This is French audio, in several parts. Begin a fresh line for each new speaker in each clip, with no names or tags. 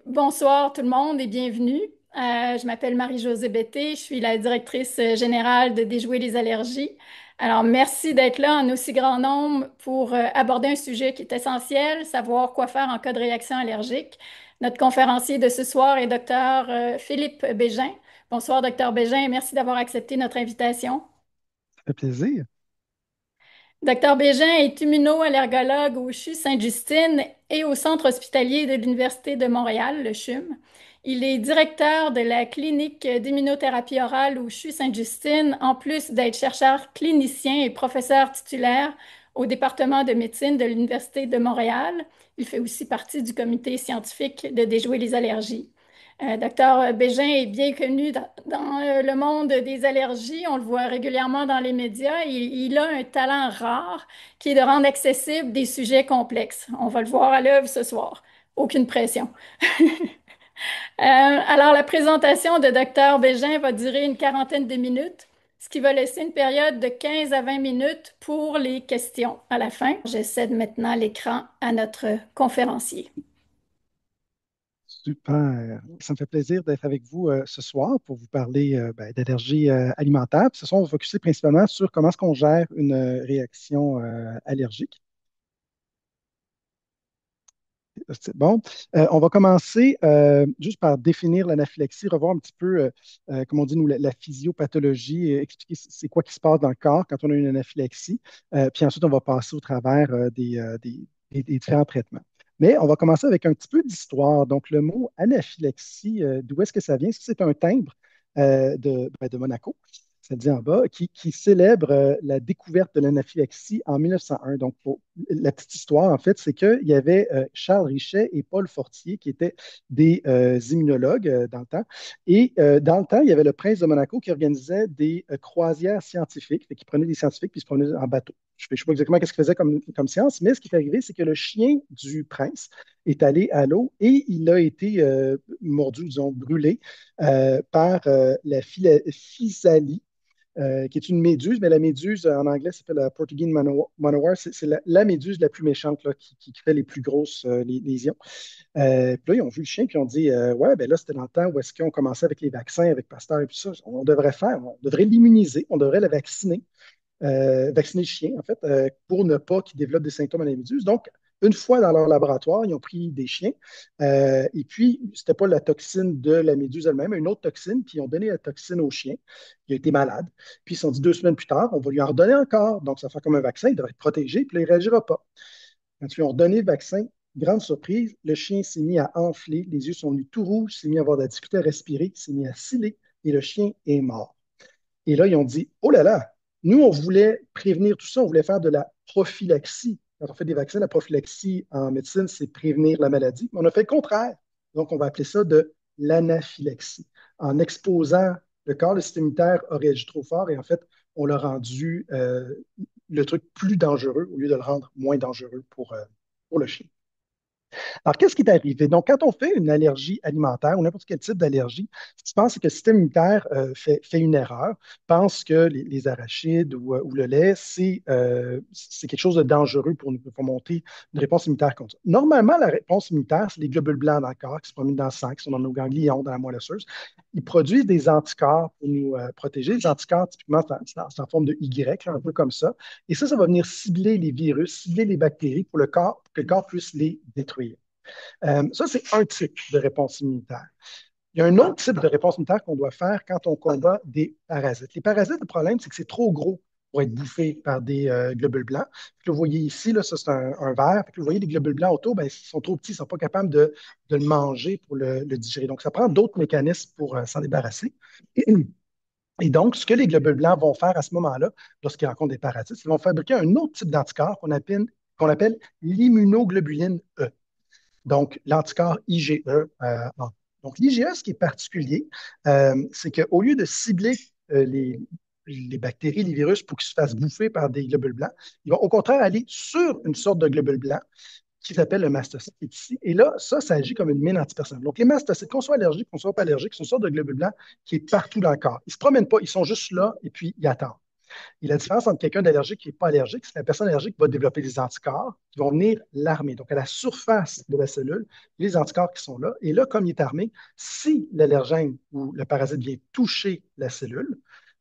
Bonsoir tout le monde et bienvenue. Je m'appelle Marie-Josée Betté, je suis la directrice générale de Déjouer les allergies. Alors, merci d'être là en aussi grand nombre pour aborder un sujet qui est essentiel, savoir quoi faire en cas de réaction allergique. Notre conférencier de ce soir est Dr. Philippe Bégin. Bonsoir, Dr. Bégin, et merci d'avoir accepté notre invitation.
Ça fait plaisir.
Dr. Bégin est immunoallergologue au CHU Sainte-Justine et au Centre hospitalier de l'Université de Montréal, le CHUM. Il est directeur de la clinique d'immunothérapie orale au CHU Sainte-Justine, en plus d'être chercheur clinicien et professeur titulaire au département de médecine de l'Université de Montréal. Il fait aussi partie du comité scientifique de Déjouer les allergies. Docteur Bégin est bien connu dans le monde des allergies. On le voit régulièrement dans les médias. Il a un talent rare qui est de rendre accessibles des sujets complexes. On va le voir à l'œuvre ce soir. Aucune pression. Alors, la présentation de Docteur Bégin va durer une quarantaine de minutes, ce qui va laisser une période de 15 à 20 minutes pour les questions à la fin. Je cède maintenant l'écran à notre conférencier.
Super. Ça me fait plaisir d'être avec vous ce soir pour vous parler d'allergies alimentaires. Puis ce soir, on va focuser principalement sur comment est-ce qu'on gère une réaction allergique. C'est bon. On va commencer juste par définir l'anaphylaxie, revoir un petit peu, comme on dit, nous, la physiopathologie, et expliquer c'est quoi qui se passe dans le corps quand on a une anaphylaxie. Puis ensuite, on va passer au travers des différents traitements. Mais on va commencer avec un petit peu d'histoire. Donc, le mot anaphylaxie, d'où est-ce que ça vient? C'est un timbre de Monaco, ça dit en bas, qui célèbre la découverte de l'anaphylaxie en 1901. Donc, pour la petite histoire, en fait, c'est qu'il y avait Charles Richet et Paul Fortier qui étaient des immunologues dans le temps. Et dans le temps, il y avait le prince de Monaco qui organisait des croisières scientifiques, qui prenait des scientifiques puis se promenait en bateau. Je ne sais pas exactement ce qu'il faisait comme science, mais ce qui est arrivé, c'est que le chien du prince est allé à l'eau et il a été mordu, disons, brûlé par la physalie qui est une méduse, mais la méduse en anglais s'appelle la Porcupine monowar. C'est la méduse la plus méchante là, qui fait les plus grosses lésions. Puis là, ils ont vu le chien, puis ils ont dit ouais, ben là, c'était dans le temps où est-ce qu'on commençait avec les vaccins, avec Pasteur et tout ça. On devrait l'immuniser, on devrait le vacciner le chien, en fait, pour ne pas qu'il développe des symptômes à la méduse. Donc, une fois dans leur laboratoire, ils ont pris des chiens, et puis, c'était pas la toxine de la méduse elle-même, une autre toxine, puis ils ont donné la toxine au chien, qui a été malade. Puis, ils se sont dit 2 semaines plus tard, on va lui en redonner encore. Donc, ça va faire comme un vaccin, il devrait être protégé, puis là, il ne réagira pas. Quand ils lui ont redonné le vaccin, grande surprise, le chien s'est mis à enfler, les yeux sont venus tout rouges, s'est mis à avoir de la difficulté à respirer, s'est mis à sciller, et le chien est mort. Et là, ils ont dit, oh là là, nous, on voulait prévenir tout ça, on voulait faire de la prophylaxie. Quand on fait des vaccins, la prophylaxie en médecine, c'est prévenir la maladie. Mais on a fait le contraire. Donc, on va appeler ça de l'anaphylaxie. En exposant le corps, le système immunitaire a réagi trop fort et en fait, on l'a rendu le truc plus dangereux au lieu de le rendre moins dangereux pour le chien. Alors, qu'est-ce qui est arrivé? Donc, quand on fait une allergie alimentaire ou n'importe quel type d'allergie, ce qui se passe, c'est que le système immunitaire fait une erreur, pense que les arachides ou le lait, c'est quelque chose de dangereux pour nous, pour monter une réponse immunitaire contre ça. Normalement, la réponse immunitaire, c'est les globules blancs dans le corps qui se promènent dans le sang, qui sont dans nos ganglions, dans la moelle osseuse. Ils produisent des anticorps pour nous protéger. Les anticorps, typiquement, c'est en forme de Y, là, un peu comme ça. Et ça va venir cibler les virus, cibler les bactéries pour que le corps puisse les détruire. Ça, c'est un type de réponse immunitaire. Il y a un autre type de réponse immunitaire qu'on doit faire quand on combat des parasites. Les parasites, le problème, c'est que c'est trop gros pour être bouffé par des globules blancs. Vous voyez ici, là, ça c'est un verre. Vous voyez les globules blancs autour, ben, ils sont trop petits, ils ne sont pas capables de le manger pour le digérer. Donc, ça prend d'autres mécanismes pour s'en débarrasser. Et donc, ce que les globules blancs vont faire à ce moment-là, lorsqu'ils rencontrent des parasites, c'est qu'ils vont fabriquer un autre type d'anticorps qu'on appelle l'immunoglobuline E. Donc, l'anticorps IgE. Donc, l'IgE, ce qui est particulier, c'est qu'au lieu de cibler les bactéries, les virus pour qu'ils se fassent bouffer par des globules blancs, ils vont au contraire aller sur une sorte de globule blanc qui s'appelle le mastocyte qui est ici. Et là, ça agit comme une mine antipersonnelle. Donc, les mastocytes, qu'on soit allergique, qu'on soit pas allergique, c'est une sorte de globule blanc qui est partout dans le corps. Ils ne se promènent pas, ils sont juste là et puis ils attendent. Et la différence entre quelqu'un d'allergique et pas allergique, c'est que la personne allergique va développer des anticorps qui vont venir l'armer. Donc, à la surface de la cellule, les anticorps qui sont là. Et là, comme il est armé, si l'allergène ou le parasite vient toucher la cellule,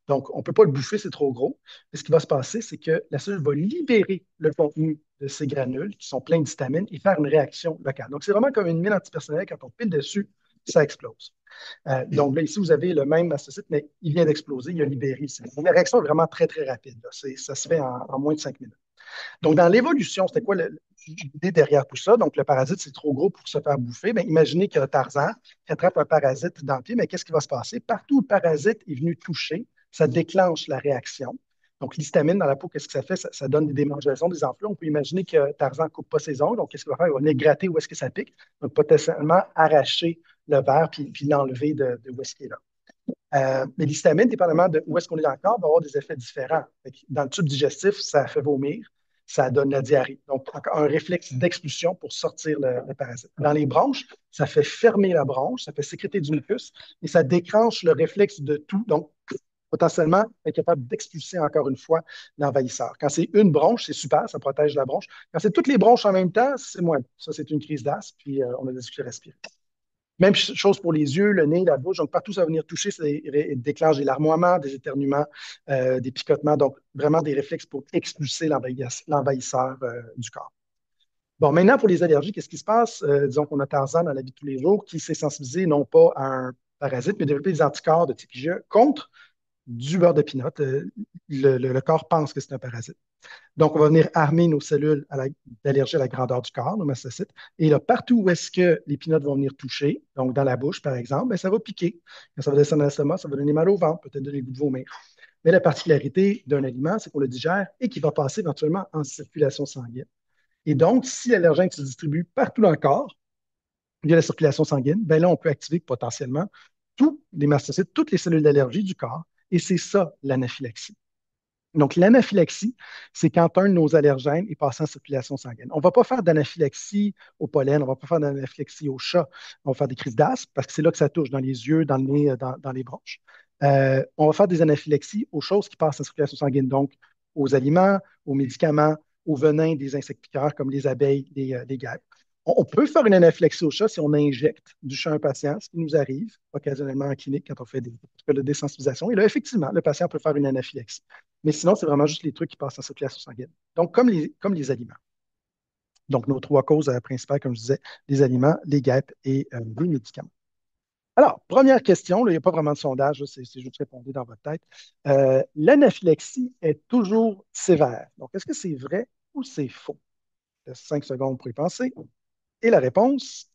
donc on ne peut pas le bouffer, c'est trop gros. Mais ce qui va se passer, c'est que la cellule va libérer le contenu de ces granules qui sont pleins d'histamine et faire une réaction locale. Donc, c'est vraiment comme une mine antipersonnelle. Quand on pile dessus, ça explose. Donc là, ici, vous avez le même mastocyte, mais il vient d'exploser, il a libéré. La réaction est vraiment très, très rapide. Là. Ça se fait en moins de 5 minutes. Donc, dans l'évolution, c'était quoi l'idée derrière tout ça? Donc, le parasite, c'est trop gros pour se faire bouffer. Bien, imaginez que Tarzan qui attrape un parasite dans le pied, mais qu'est-ce qui va se passer? Partout où le parasite est venu toucher, ça déclenche la réaction. Donc, l'histamine dans la peau, qu'est-ce que ça fait? Ça donne des démangeaisons, des enflures. On peut imaginer que Tarzan ne coupe pas ses ongles. Donc, qu'est-ce qu'il va faire? Il va venir gratter où est-ce que ça pique. Donc, potentiellement arracher le verre puis l'enlever de où est-ce qu'il est là. Mais l'histamine, dépendamment de où est-ce qu'on est dans le corps, va avoir des effets différents. Dans le tube digestif, ça fait vomir, ça donne la diarrhée. Donc, un réflexe d'expulsion pour sortir le parasite. Dans les bronches, ça fait fermer la bronche, ça fait sécréter du mucus et ça déclenche le réflexe de tout. Donc, potentiellement, être capable d'expulser encore une fois l'envahisseur. Quand c'est une bronche, c'est super, ça protège la bronche. Quand c'est toutes les bronches en même temps, c'est moins bon. Ça, c'est une crise d'asthme, puis on a des difficultés à respirer. Même chose pour les yeux, le nez, la bouche. Donc, partout, ça va venir toucher, ça déclenche des larmoiements, des éternuements, des picotements. Donc, vraiment des réflexes pour expulser l'envahisseur du corps. Bon, maintenant, pour les allergies, qu'est-ce qui se passe? Disons qu'on a Tarzan dans la vie de tous les jours qui s'est sensibilisé non pas à un parasite, mais développé des anticorps de type IgE contre du beurre de pinot. Le corps pense que c'est un parasite. Donc, on va venir armer nos cellules d'allergie à la grandeur du corps, nos mastocytes. Et là, partout où est-ce que les pinottes vont venir toucher, donc dans la bouche, par exemple, ben, ça va piquer. Quand ça va descendre dans l'estomac, ça va donner mal au ventre, peut-être donner le goût de vomir. Mais la particularité d'un aliment, c'est qu'on le digère et qu'il va passer éventuellement en circulation sanguine. Et donc, si l'allergène se distribue partout dans le corps, via la circulation sanguine, ben là, on peut activer potentiellement tous les mastocytes, toutes les cellules d'allergie du corps. Et c'est ça, l'anaphylaxie. Donc, l'anaphylaxie, c'est quand un de nos allergènes est passé en circulation sanguine. On ne va pas faire d'anaphylaxie au pollen, on ne va pas faire d'anaphylaxie au chat. On va faire des crises d'asthme parce que c'est là que ça touche, dans les yeux, dans le nez, dans les bronches. On va faire des anaphylaxies aux choses qui passent en circulation sanguine, donc aux aliments, aux médicaments, aux venins des insectes piqueurs comme les abeilles, les guêpes. On peut faire une anaphylaxie au chat si on injecte du chat à un patient, ce qui nous arrive occasionnellement en clinique quand on fait des protocoles de désensibilisation. Et là, effectivement, le patient peut faire une anaphylaxie. Mais sinon, c'est vraiment juste les trucs qui passent en circulation sanguine. Donc, comme les aliments. Donc, nos trois causes principales, comme je disais, les aliments, les guêpes et les médicaments. Alors, première question, là, il n'y a pas vraiment de sondage, c'est juste répondre dans votre tête. L'anaphylaxie est toujours sévère. Donc, est-ce que c'est vrai ou c'est faux? 5 secondes pour y penser. Et la réponse,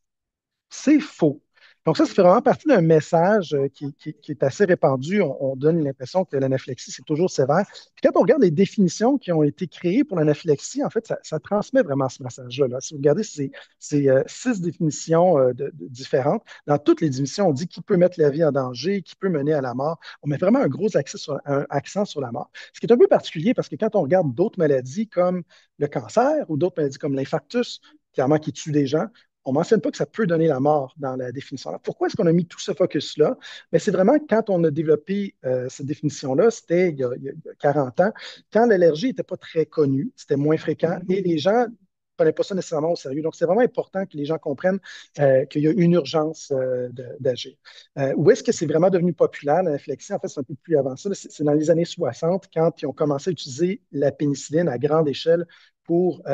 c'est faux. Donc, ça fait vraiment partie d'un message qui est assez répandu. On donne l'impression que l'anaphylaxie, c'est toujours sévère. Puis quand on regarde les définitions qui ont été créées pour l'anaphylaxie, en fait, ça transmet vraiment ce message-là. Là. Si vous regardez ces 6 définitions différentes, dans toutes les définitions, on dit qui peut mettre la vie en danger, qui peut mener à la mort. On met vraiment un accent sur la mort. Ce qui est un peu particulier parce que quand on regarde d'autres maladies comme le cancer ou d'autres maladies comme l'infarctus, clairement qui tuent des gens, on ne mentionne pas que ça peut donner la mort dans la définition. Alors, pourquoi est-ce qu'on a mis tout ce focus-là? Mais c'est vraiment quand on a développé cette définition-là, c'était il y a 40 ans, quand l'allergie n'était pas très connue, c'était moins fréquent et les gens ne prenaient pas ça nécessairement au sérieux. Donc, c'est vraiment important que les gens comprennent qu'il y a une urgence d'agir. Où est-ce que c'est vraiment devenu populaire, l'anaphylaxie? En fait, c'est un peu plus avant ça. C'est dans les années 60, quand ils ont commencé à utiliser la pénicilline à grande échelle pour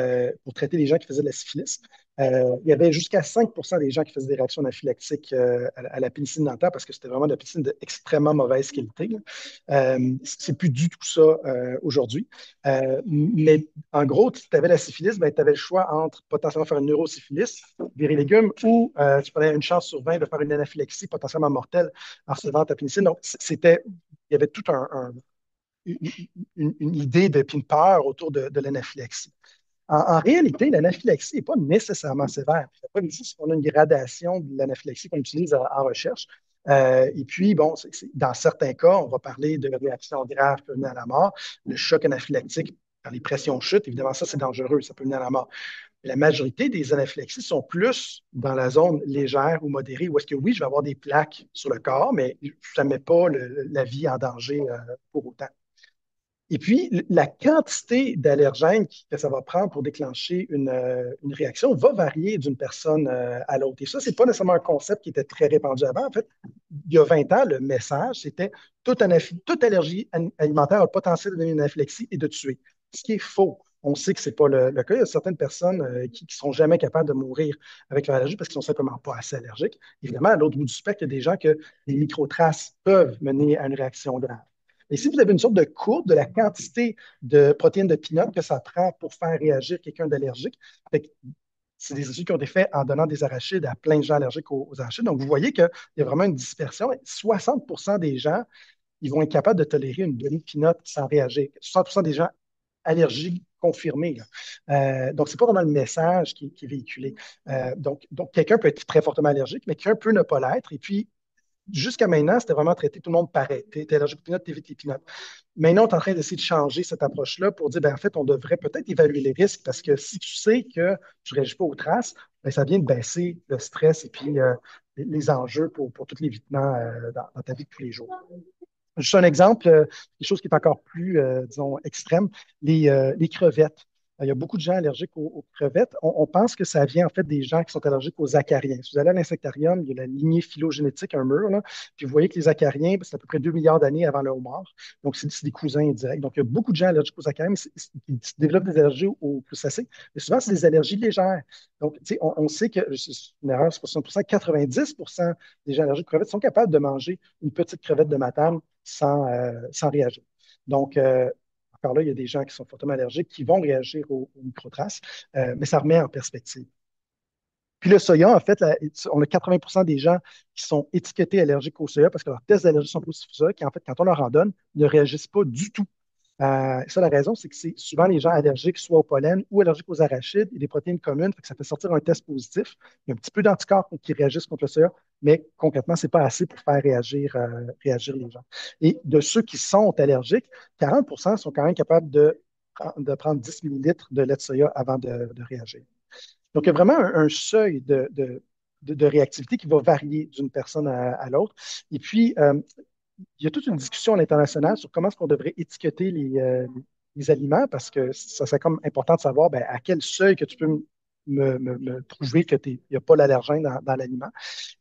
traiter les gens qui faisaient de la syphilis. Il y avait jusqu'à 5% des gens qui faisaient des réactions anaphylactiques à la pénicilline dentaire parce que c'était vraiment de la pénicilline d'extrêmement mauvaise qualité. C'est plus du tout ça aujourd'hui. Mais en gros, si tu avais la syphilis, ben, tu avais le choix entre potentiellement faire une neurosyphilis, virer légumes, ou tu prenais une chance sur 20 de faire une anaphylaxie potentiellement mortelle en recevant ta pénicilline. Donc, il y avait tout une idée de, puis une peur autour de l'anaphylaxie. En réalité, l'anaphylaxie n'est pas nécessairement sévère. Après, ici, on a une gradation de l'anaphylaxie qu'on utilise en recherche. Et puis, bon, dans certains cas, on va parler de réactions graves qui peuvent mener à la mort. Le choc anaphylactique, quand les pressions chutent, évidemment, ça, c'est dangereux, ça peut mener à la mort. La majorité des anaphylaxies sont plus dans la zone légère ou modérée, où est-ce que oui, je vais avoir des plaques sur le corps, mais ça ne met pas la vie en danger pour autant. Et puis, la quantité d'allergènes que ça va prendre pour déclencher une réaction va varier d'une personne à l'autre. Et ça, c'est pas nécessairement un concept qui était très répandu avant. En fait, il y a 20 ans, le message, c'était toute allergie alimentaire a le potentiel de donner une anaphylaxie et de tuer. Ce qui est faux. On sait que ce n'est pas le cas. Il y a certaines personnes qui ne seront jamais capables de mourir avec leur allergie parce qu'ils ne sont simplement pas assez allergiques. Évidemment, à l'autre bout du spectre, il y a des gens que les microtraces peuvent mener à une réaction grave. Et si vous avez une sorte de courbe de la quantité de protéines de peanut que ça prend pour faire réagir quelqu'un d'allergique, c'est des études qui ont été faites en donnant des arachides à plein de gens allergiques aux arachides. Donc, vous voyez qu'il y a vraiment une dispersion. 60% des gens, ils vont être capables de tolérer une demi-peanut sans réagir. 60% des gens allergiques confirmés. Donc, ce n'est pas vraiment le message qui est véhiculé. Donc quelqu'un peut être très fortement allergique, mais quelqu'un peut ne pas l'être. Et puis, jusqu'à maintenant, c'était vraiment traité tout le monde pareil. Tu es allergique aux peanuts, tu évites les peanuts. Maintenant, on est en train d'essayer de changer cette approche-là pour dire, ben, en fait, on devrait peut-être évaluer les risques parce que si tu sais que tu ne réagis pas aux traces, ben, ça vient de baisser le stress et puis les enjeux pour tout l'évitement dans ta vie de tous les jours. Juste un exemple, quelque chose qui est encore plus, disons, extrême, les crevettes. Il y a beaucoup de gens allergiques aux crevettes. On pense que ça vient en fait des gens qui sont allergiques aux acariens. Si vous allez à l'insectarium, il y a la lignée phylogénétique, un mur, là, puis vous voyez que les acariens, ben, c'est à peu près 2 milliards d'années avant le homard. Donc, c'est des cousins indirects. Donc, il y a beaucoup de gens allergiques aux acariens, mais qui développent des allergies aux crustacés. Mais souvent, c'est des allergies légères. Donc, tu sais, on sait que, c'est une erreur, c'est 60%, 90% des gens allergiques aux crevettes sont capables de manger une petite crevette de matane sans réagir. Donc, encore là, il y a des gens qui sont fortement allergiques qui vont réagir aux microtraces, mais ça remet en perspective. Puis le soya, en fait, là, on a 80% des gens qui sont étiquetés allergiques au soya parce que leurs tests d'allergie sont positifs au soya, qui en fait, quand on leur en donne, ne réagissent pas du tout. Ça, la raison, c'est que c'est souvent les gens allergiques soit au pollen ou allergiques aux arachides et des protéines communes, fait que ça fait sortir un test positif. Il y a un petit peu d'anticorps qui réagissent contre le soya, mais concrètement, ce n'est pas assez pour faire réagir les gens. Et de ceux qui sont allergiques, 40% sont quand même capables de prendre 10 millilitres de lait de soya avant de réagir. Donc, il y a vraiment un seuil de réactivité qui va varier d'une personne à l'autre. Et puis, il y a toute une discussion à l'international sur comment est-ce qu'on devrait étiqueter les aliments parce que ça c'est comme important de savoir ben, à quel seuil que tu peux me prouver qu'il n'y a pas l'allergène dans l'aliment.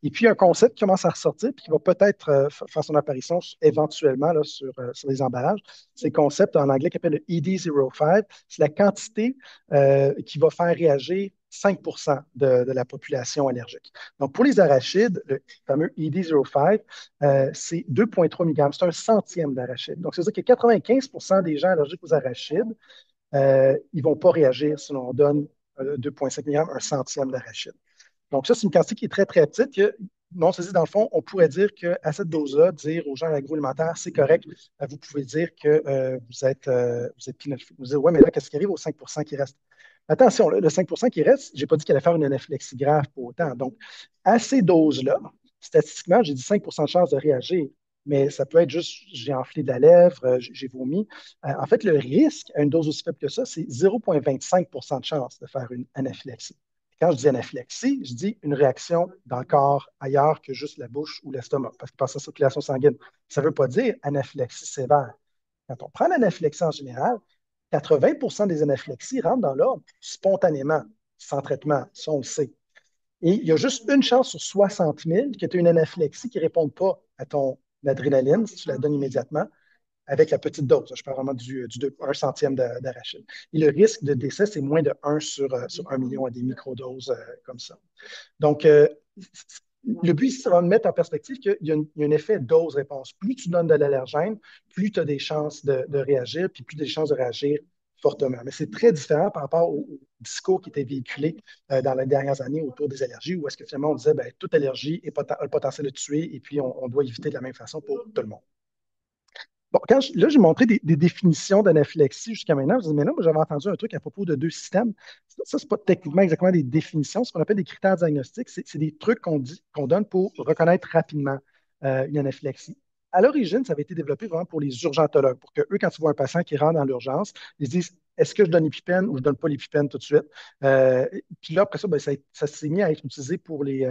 Et puis, un concept qui commence à ressortir puis qui va peut-être faire son apparition éventuellement là, sur les emballages, c'est le concept en anglais qui s'appelle le ED05. C'est la quantité qui va faire réagir 5% de la population allergique. Donc, pour les arachides, le fameux ED05, c'est 2,3 mg. C'est un centième d'arachide. Donc, c'est-à-dire que 95% des gens allergiques aux arachides, ils ne vont pas réagir si on donne 2,5 mg, un centième d'arachide. Donc, ça, c'est une quantité qui est très, très petite. Non, c'est dans le fond, on pourrait dire qu'à cette dose-là, dire aux gens agroalimentaires, c'est correct, vous pouvez dire que vous êtes pénalisé. Vous dites, ouais, mais là, qu'est-ce qui arrive aux 5% qui reste? Attention, le 5% qui reste, je n'ai pas dit qu'elle allait faire une anaphylaxie grave pour autant. Donc, à ces doses-là, statistiquement, j'ai dit 5% de chance de réagir, mais ça peut être juste j'ai enflé de la lèvre, j'ai vomi. En fait, le risque à une dose aussi faible que ça, c'est 0,25% de chance de faire une anaphylaxie. Quand je dis anaphylaxie, je dis une réaction dans le corps ailleurs que juste la bouche ou l'estomac, parce qu'il passe à la circulation sanguine. Ça ne veut pas dire anaphylaxie sévère. Quand on prend l'anaphylaxie en général, 80% des anaphylaxies rentrent dans l'ordre spontanément, sans traitement, ça on le sait. Et il y a juste une chance sur 60 000 que tu aies une anaphylaxie qui ne réponde pas à ton adrénaline, si tu la donnes immédiatement, avec la petite dose. Je parle vraiment du 1 centième d'arachide. Et le risque de décès, c'est moins de 1 sur 1 million à des microdoses comme ça. Donc, le but ici, c'est de mettre en perspective qu'il y a un effet dose-réponse. Plus tu donnes de l'allergène, plus tu as des chances de réagir, puis plus des chances de réagir fortement. Mais c'est très différent par rapport au discours qui était véhiculé dans les dernières années autour des allergies, où est-ce que finalement on disait ben, toute allergie a le potentiel de tuer et puis on doit éviter de la même façon pour tout le monde. Bon, là, j'ai montré des définitions d'anaphylaxie jusqu'à maintenant. Je dis, mais là, moi, j'avais entendu un truc à propos de deux systèmes. Ça, c'est pas techniquement exactement des définitions. Ce qu'on appelle des critères diagnostiques, c'est des trucs qu'on donne pour reconnaître rapidement une anaphylaxie. À l'origine, ça avait été développé vraiment pour les urgentologues, pour que eux, quand ils voient un patient qui rentre dans l'urgence, ils se disent, est-ce que je donne l'épipène ou je ne donne pas l'épipène tout de suite? Euh, Puis là, après ça, ben, ça s'est mis à être utilisé pour les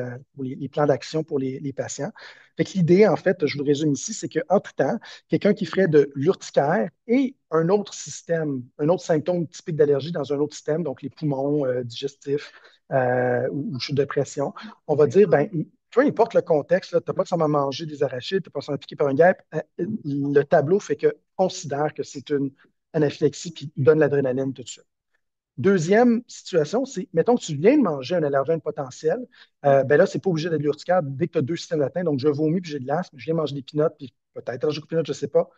plans d'action pour les patients. Fait que l'idée, en fait, je vous le résume ici, c'est qu'en tout temps, quelqu'un qui ferait de l'urticaire et un autre système, un autre symptôme typique d'allergie dans un autre système, donc les poumons, digestifs ou chute de pression, on va dire, ben, peu importe le contexte, tu n'as pas nécessairement mangé des arachides, tu n'as pas nécessairement piqué par un guêpe, le tableau fait que considère que c'est une anaphylaxie puis donne l'adrénaline tout de suite. Deuxième situation, c'est, mettons que tu viens de manger un allergène potentiel, ben là, c'est pas obligé d'être l'urticaire dès que tu as deux systèmes atteints. Donc, je vomis puis j'ai de l'asthme, je viens manger des peanuts, puis peut-être allergique aux peanuts, je ne sais pas.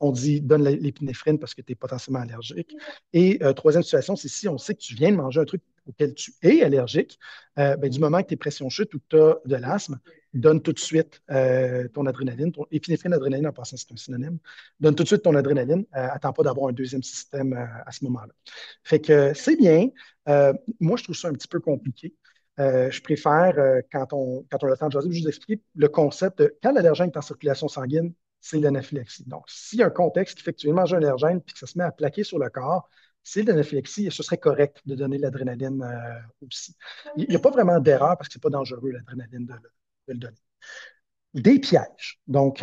On dit donne l'épinéphrine parce que tu es potentiellement allergique. Et troisième situation, c'est si on sait que tu viens de manger un truc auquel tu es allergique, ben, du moment que tes pressions chutent ou que tu as de l'asthme, donne tout de suite ton adrénaline, ton épinéphrine, adrénaline en passant, c'est un synonyme. Donne tout de suite ton adrénaline. Attends pas d'avoir un deuxième système à ce moment-là. Fait que c'est bien. Moi, je trouve ça un petit peu compliqué. Je préfère, quand on a le temps de jaser, juste expliquer le concept de quand l'allergène est en circulation sanguine, c'est l'anaphylaxie. Donc, s'il y a un contexte qui fait que tu viens de manger un allergène puis que ça se met à plaquer sur le corps, c'est l'anaphylaxie et ce serait correct de donner l'adrénaline aussi. Il n'y a pas vraiment d'erreur parce que ce n'est pas dangereux, l'adrénaline, de le donner. Des pièges. Donc,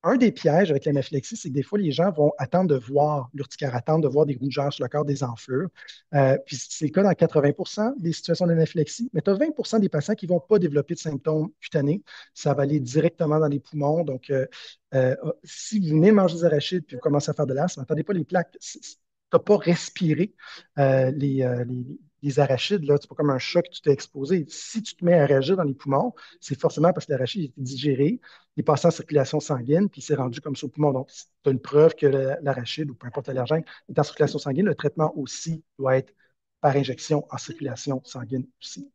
un des pièges avec l'anaphylaxie, c'est que des fois, les gens vont attendre de voir l'urticaire, attendre de voir des rougeurs sur le corps, des enflures. Puis c'est le cas dans 80 des situations d'anaphylaxie, mais tu as 20 des patients qui ne vont pas développer de symptômes cutanés. Ça va aller directement dans les poumons. Donc, si vous venez manger des arachides puis vous commencez à faire de l'asthme, n'attendez pas les plaques. Tu n'as pas respiré les arachides, là, c'est pas comme un choc que tu t'es exposé. Si tu te mets à réagir dans les poumons, c'est forcément parce que l'arachide est digéré, il est passé en circulation sanguine, puis il s'est rendu comme ça au poumon. Donc, tu as une preuve que l'arachide ou peu importe l'allergène est en circulation sanguine. Le traitement aussi doit être par injection en circulation sanguine aussi.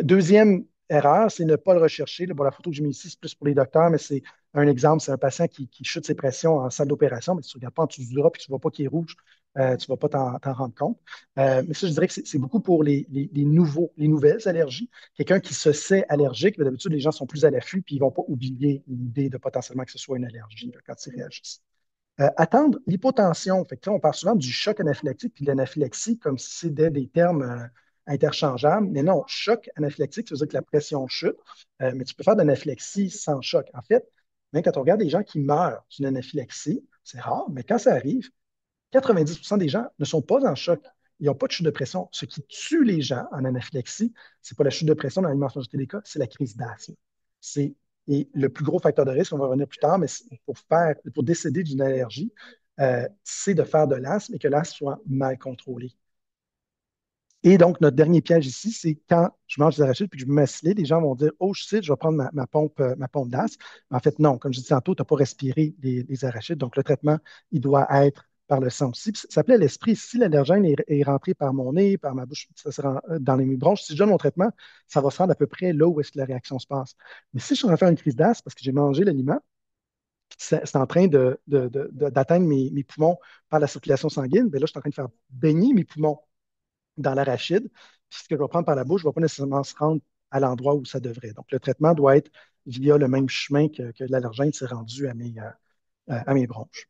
Deuxième erreur, c'est ne pas le rechercher. Là, bon, la photo que j'ai mise ici, c'est plus pour les docteurs, mais c'est un exemple. C'est un patient qui chute ses pressions en salle d'opération, mais si tu ne regardes pas en dessous du drap et que tu ne vois pas qu'il est rouge, tu ne vas pas t'en rendre compte. Mais ça, je dirais que c'est beaucoup pour les nouvelles allergies. Quelqu'un qui se sait allergique, d'habitude, les gens sont plus à l'affût puis ils ne vont pas oublier l'idée de potentiellement que ce soit une allergie là, quand ils réagissent. Attendre l'hypotension. Fait que, on parle souvent du choc anaphylactique puis de l'anaphylaxie comme si c'était des termes interchangeables. Mais non, choc anaphylactique, ça veut dire que la pression chute, mais tu peux faire de l'anaphylaxie sans choc. En fait, même quand on regarde des gens qui meurent d'une anaphylaxie, c'est rare, mais quand ça arrive, 90 des gens ne sont pas en choc. Ils n'ont pas de chute de pression. Ce qui tue les gens en anaphylaxie, ce n'est pas la chute de pression dans l'immense majorité des cas, c'est la crise d'asthme. C'est et le plus gros facteur de risque, on va revenir plus tard, mais pour décéder d'une allergie, c'est de faire de l'asthme et que l'asthme soit mal contrôlé. Et donc, notre dernier piège ici, c'est quand je mange des arachides puis que je me mets à sciller, les gens vont dire: oh, je sais, je vais prendre ma pompe d'asthme. Mais en fait, non, comme je disais tantôt, tu n'as pas respiré les arachides. Donc, le traitement, il doit être par le sang aussi. Puis ça s'appelait l'esprit. Si l'allergène est rentré par mon nez, par ma bouche, ça sera dans les bronches, si je donne mon traitement, ça va se rendre à peu près là où est-ce que la réaction se passe. Mais si je suis en train de faire une crise d'asthme parce que j'ai mangé l'aliment, c'est en train d'atteindre mes poumons par la circulation sanguine, bien là, je suis en train de faire baigner mes poumons dans l'arachide. Puis ce que je vais prendre par la bouche ne va pas nécessairement se rendre à l'endroit où ça devrait. Donc, le traitement doit être via le même chemin que l'allergène s'est rendu à mes bronches.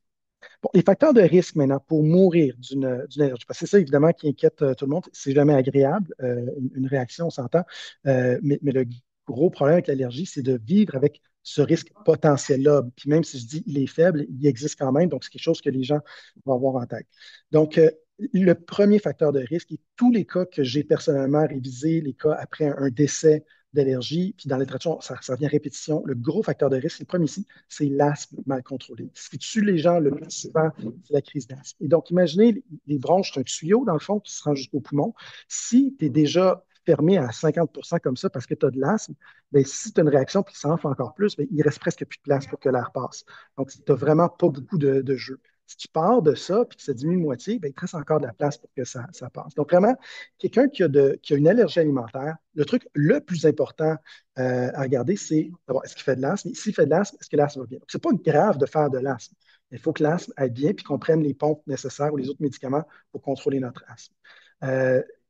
Bon, les facteurs de risque maintenant pour mourir d'une allergie, parce que c'est ça évidemment qui inquiète tout le monde. C'est jamais agréable, une réaction, on s'entend. Mais le gros problème avec l'allergie, c'est de vivre avec ce risque potentiel-là. Puis même si je dis il est faible, il existe quand même. Donc, c'est quelque chose que les gens vont avoir en tête. Donc, le premier facteur de risque, et tous les cas que j'ai personnellement révisés, les cas après un décès d'allergie, puis dans les traitements, ça revient à répétition. Le gros facteur de risque, le premier ici, c'est l'asthme mal contrôlé. Ce qui tue les gens le plus souvent, c'est la crise d'asthme. Et donc, imaginez, les bronches, c'est un tuyau, dans le fond, qui se rend jusqu'au poumon. Si tu es déjà fermé à 50 comme ça parce que tu as de l'asthme, bien, si tu as une réaction qui s'enfle encore plus, bien, il reste presque plus de place pour que l'air passe. Donc, tu n'as vraiment pas beaucoup de jeu. Si tu pars de ça puis que ça diminue de moitié, bien, il te reste encore de la place pour que ça passe. Donc, vraiment, quelqu'un qui a une allergie alimentaire, le truc le plus important à regarder, c'est d'abord, est-ce qu'il fait de l'asthme? S'il fait de l'asthme, est-ce que l'asthme va bien? Donc, ce n'est pas grave de faire de l'asthme. Il faut que l'asthme aille bien puis qu'on prenne les pompes nécessaires ou les autres médicaments pour contrôler notre asthme.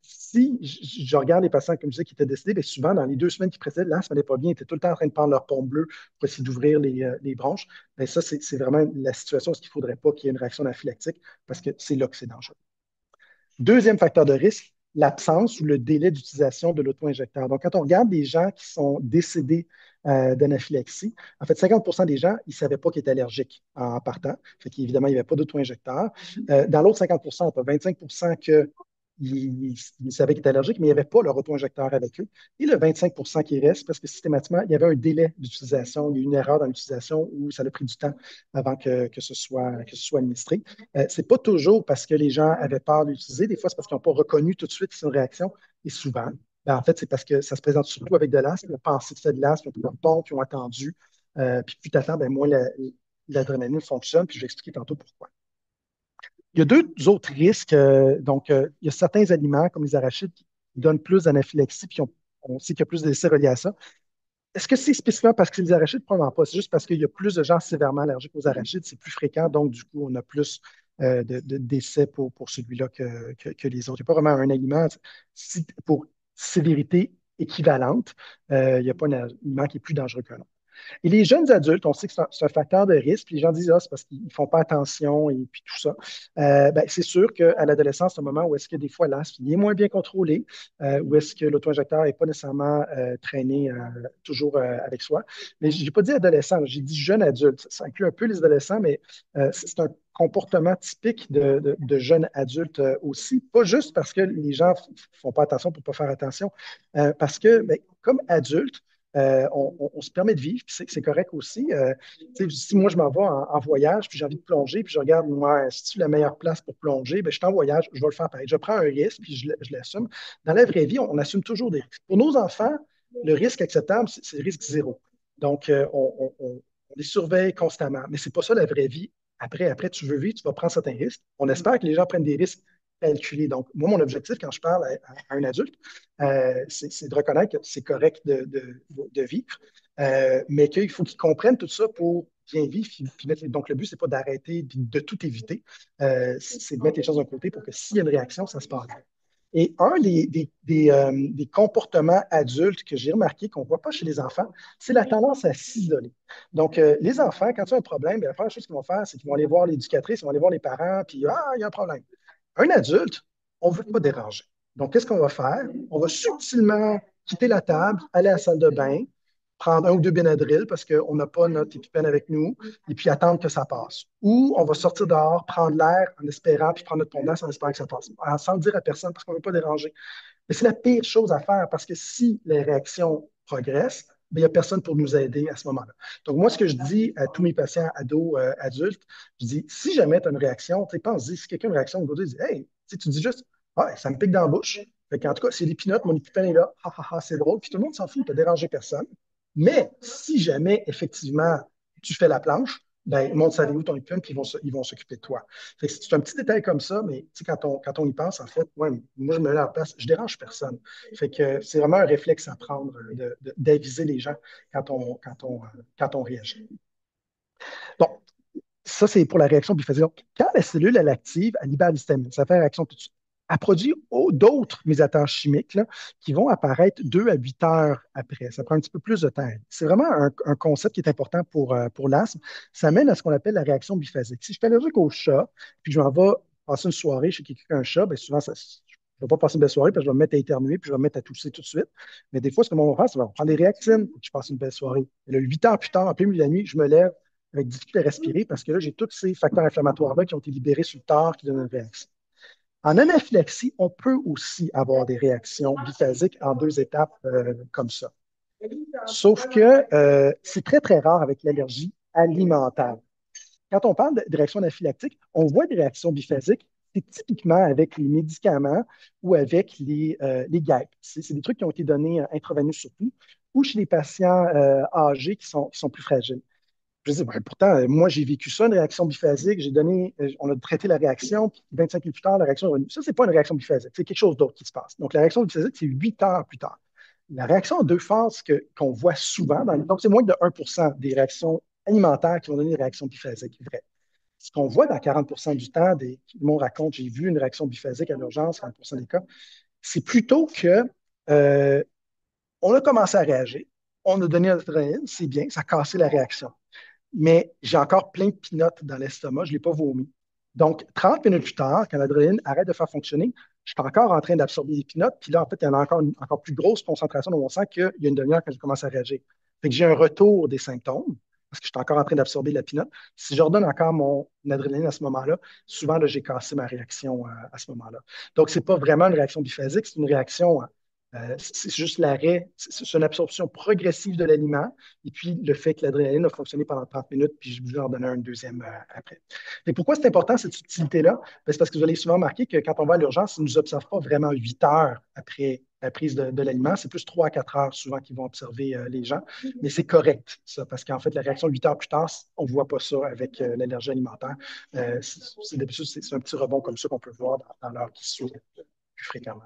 Si si je regarde les patients, comme je disais, qui étaient décédés, bien souvent, dans les 2 semaines qui précèdent, l'asthme n'allait pas bien, ils étaient tout le temps en train de prendre leur pompe bleue pour essayer d'ouvrir les bronches. Bien, ça, c'est vraiment la situation où il ne faudrait pas qu'il y ait une réaction anaphylactique parce que c'est là que c'est dangereux. Deuxième facteur de risque, l'absence ou le délai d'utilisation de l'auto-injecteur. Donc, quand on regarde des gens qui sont décédés d'anaphylaxie, en fait, 50 des gens, ils ne savaient pas qu'ils étaient allergiques en partant. Fait qu'évidemment, il n'y avait pas d'auto-injecteur. Dans l'autre 50 tu as 25 que ils savaient qu'ils étaient allergiques, mais il n'y avait pas leur auto-injecteur avec eux. Et le 25 qui reste, parce que systématiquement, il y avait un délai d'utilisation, il y a eu une erreur dans l'utilisation où ça a pris du temps avant que ce soit administré. C'est pas toujours parce que les gens avaient peur d'utiliser. Des fois, c'est parce qu'ils n'ont pas reconnu tout de suite que c'est une réaction. Et souvent, ben, en fait, c'est parce que ça se présente surtout avec de l'asthme. Ils ont pensé que c'était de l'asthme, ils ont pris leur pompe, ils ont attendu. Puis plus tu attends, ben, moins l'adrénaline fonctionne. Puis je vais expliquer tantôt pourquoi. Il y a deux autres risques. Donc, il y a certains aliments, comme les arachides, qui donnent plus d'anaphylaxie, puis on sait qu'il y a plus de décès reliés à ça. Est-ce que c'est spécifiquement parce que c'est les arachides? Probablement pas. C'est juste parce qu'il y a plus de gens sévèrement allergiques aux arachides. C'est plus fréquent, donc du coup, on a plus de décès pour celui-là que les autres. Il n'y a pas vraiment un aliment pour sévérité équivalente. Il n'y a pas un aliment qui est plus dangereux qu'un autre. Et les jeunes adultes, on sait que c'est un facteur de risque. Puis les gens disent, ah, c'est parce qu'ils ne font pas attention et puis tout ça. Ben, c'est sûr qu'à l'adolescence, c'est un moment où est-ce que des fois l'asthme est moins bien contrôlé, où est-ce que l'auto-injecteur n'est pas nécessairement traîné toujours avec soi. Mais je n'ai pas dit adolescent, j'ai dit jeune adulte. Ça inclut un peu les adolescents, mais c'est un comportement typique de jeunes adultes aussi. Pas juste parce que les gens ne font pas attention pour ne pas faire attention, parce que ben, comme adulte, on se permet de vivre, puis c'est correct aussi. Si moi, je m'en vais en voyage, puis j'ai envie de plonger, puis je regarde, moi, c'est-tu la meilleure place pour plonger? Ben, je suis en voyage, je vais le faire pareil. Je prends un risque, puis je l'assume. Dans la vraie vie, on assume toujours des risques. Pour nos enfants, le risque acceptable, c'est le risque zéro. Donc, on les surveille constamment. Mais c'est pas ça la vraie vie. Après, tu veux vivre, tu vas prendre certains risques. On espère que les gens prennent des risques calculés. Donc, moi, mon objectif quand je parle à un adulte, c'est de reconnaître que c'est correct de vivre, mais qu'il faut qu'ils comprennent tout ça pour bien vivre. Donc, le but, c'est pas d'arrêter de tout éviter, c'est de mettre les choses d'un côté pour que s'il y a une réaction, ça se passe bien. Et un des comportements adultes que j'ai remarqué qu'on ne voit pas chez les enfants, c'est la tendance à s'isoler. Donc, les enfants, quand ils ont un problème, bien, la première chose qu'ils vont faire, c'est qu'ils vont aller voir l'éducatrice, ils vont aller voir les parents, puis ah, il y a un problème. Un adulte, on ne veut pas déranger. Donc, qu'est-ce qu'on va faire? On va subtilement quitter la table, aller à la salle de bain, prendre un ou deux Benadryl parce qu'on n'a pas notre épipène avec nous, et puis attendre que ça passe. Ou on va sortir dehors, prendre l'air en espérant, puis prendre notre pondance en espérant que ça passe, sans le dire à personne parce qu'on ne veut pas déranger. Mais c'est la pire chose à faire parce que si les réactions progressent, ben, il n'y a personne pour nous aider à ce moment-là. Donc, moi, ce que je dis à tous mes patients ados, adultes, je dis, si jamais tu as une réaction, pense-y, si quelqu'un a une réaction, il dit, hey, tu dis juste, ah, ça me pique dans la bouche. En tout cas, c'est l'épinote, mon épipène est là, ha, ha, ha, c'est drôle. Puis tout le monde s'en fout, tu n'as dérangé personne. Mais si jamais, effectivement, tu fais la planche, ben, montre ça où ton épipène, puis ils vont s'occuper de toi. C'est un petit détail comme ça, mais quand on y pense, en fait, ouais, moi, je me mets à la place, je dérange personne. Fait que c'est vraiment un réflexe à prendre d'aviser les gens quand on réagit. Bon, ça, c'est pour la réaction biphasique. Donc, quand la cellule elle active, elle libère l'histamine. Ça fait la réaction tout de suite. Elle produit d'autres mésattaches chimiques là, qui vont apparaître 2 à 8 heures après. Ça prend un petit peu plus de temps. C'est vraiment un concept qui est important pour l'asthme. Ça mène à ce qu'on appelle la réaction biphasique. Si je suis allergique au chat, puis je m'en vais passer une soirée chez quelqu'un qui a un chat, bien souvent, je ne vais pas passer une belle soirée parce que je vais me mettre à éternuer puis je vais me mettre à tousser tout de suite. Mais des fois, ce que on va faire, c'est qu'on va prendre des réactines puis je passe une belle soirée. Et là, 8 heures plus tard, en plein milieu de la nuit, je me lève avec difficulté à respirer parce que là, j'ai tous ces facteurs inflammatoires-là qui ont été libérés sur le tard qui donnent une réaction. En anaphylaxie, on peut aussi avoir des réactions biphasiques en 2 étapes comme ça. Sauf que c'est très, très rare avec l'allergie alimentaire. Quand on parle de réaction anaphylactique, on voit des réactions biphasiques, c'est typiquement avec les médicaments ou avec les guêpes. C'est des trucs qui ont été donnés intraveineux surtout, ou chez les patients âgés qui sont plus fragiles. Je dis, ben, pourtant, moi, j'ai vécu ça, une réaction biphasique. On a traité la réaction, puis 25 minutes plus tard, la réaction est revenue. Ça, c'est pas une réaction biphasique, c'est quelque chose d'autre qui se passe. Donc, la réaction biphasique, c'est 8 heures plus tard. La réaction en deux phases qu'on voit souvent, donc c'est moins de 1 des réactions alimentaires qui vont donner une réaction biphasique, vrai. Ce qu'on voit dans 40 du temps, qui m'ont raconté, j'ai vu une réaction biphasique à l'urgence, 40 des cas, C'est plutôt que euh, on a commencé à réagir, on a donné notre adrénaline, c'est bien, ça a cassé la réaction. Mais j'ai encore plein de pinottes dans l'estomac, je ne l'ai pas vomi. Donc, 30 minutes plus tard, quand l'adrénaline arrête de faire fonctionner, je suis encore en train d'absorber les pinottes, puis là, en fait, il y en a encore une encore plus grosse concentration dans mon sang qu'il y a une demi-heure quand j'ai commencé à réagir. Fait que j'ai un retour des symptômes, parce que je suis encore en train d'absorber la pinotte. Si je redonne encore mon adrénaline à ce moment-là, souvent, là, j'ai cassé ma réaction à ce moment-là. Donc, ce n'est pas vraiment une réaction biphasique, c'est une réaction, c'est juste l'arrêt, c'est une absorption progressive de l'aliment, et puis le fait que l'adrénaline a fonctionné pendant 30 minutes, puis je vous en donner un deuxième après. Et pourquoi c'est important cette subtilité-là? Ben, c'est parce que vous allez souvent remarquer que quand on va à l'urgence, ils ne nous observent pas vraiment 8 heures après la prise de l'aliment. C'est plus 3 à 4 heures souvent qu'ils vont observer les gens. Mais c'est correct, ça, parce qu'en fait, la réaction 8 heures plus tard, on ne voit pas ça avec l'allergie alimentaire. D'habitude, c'est un petit rebond comme ça qu'on peut voir dans l'heure qui suit plus fréquemment.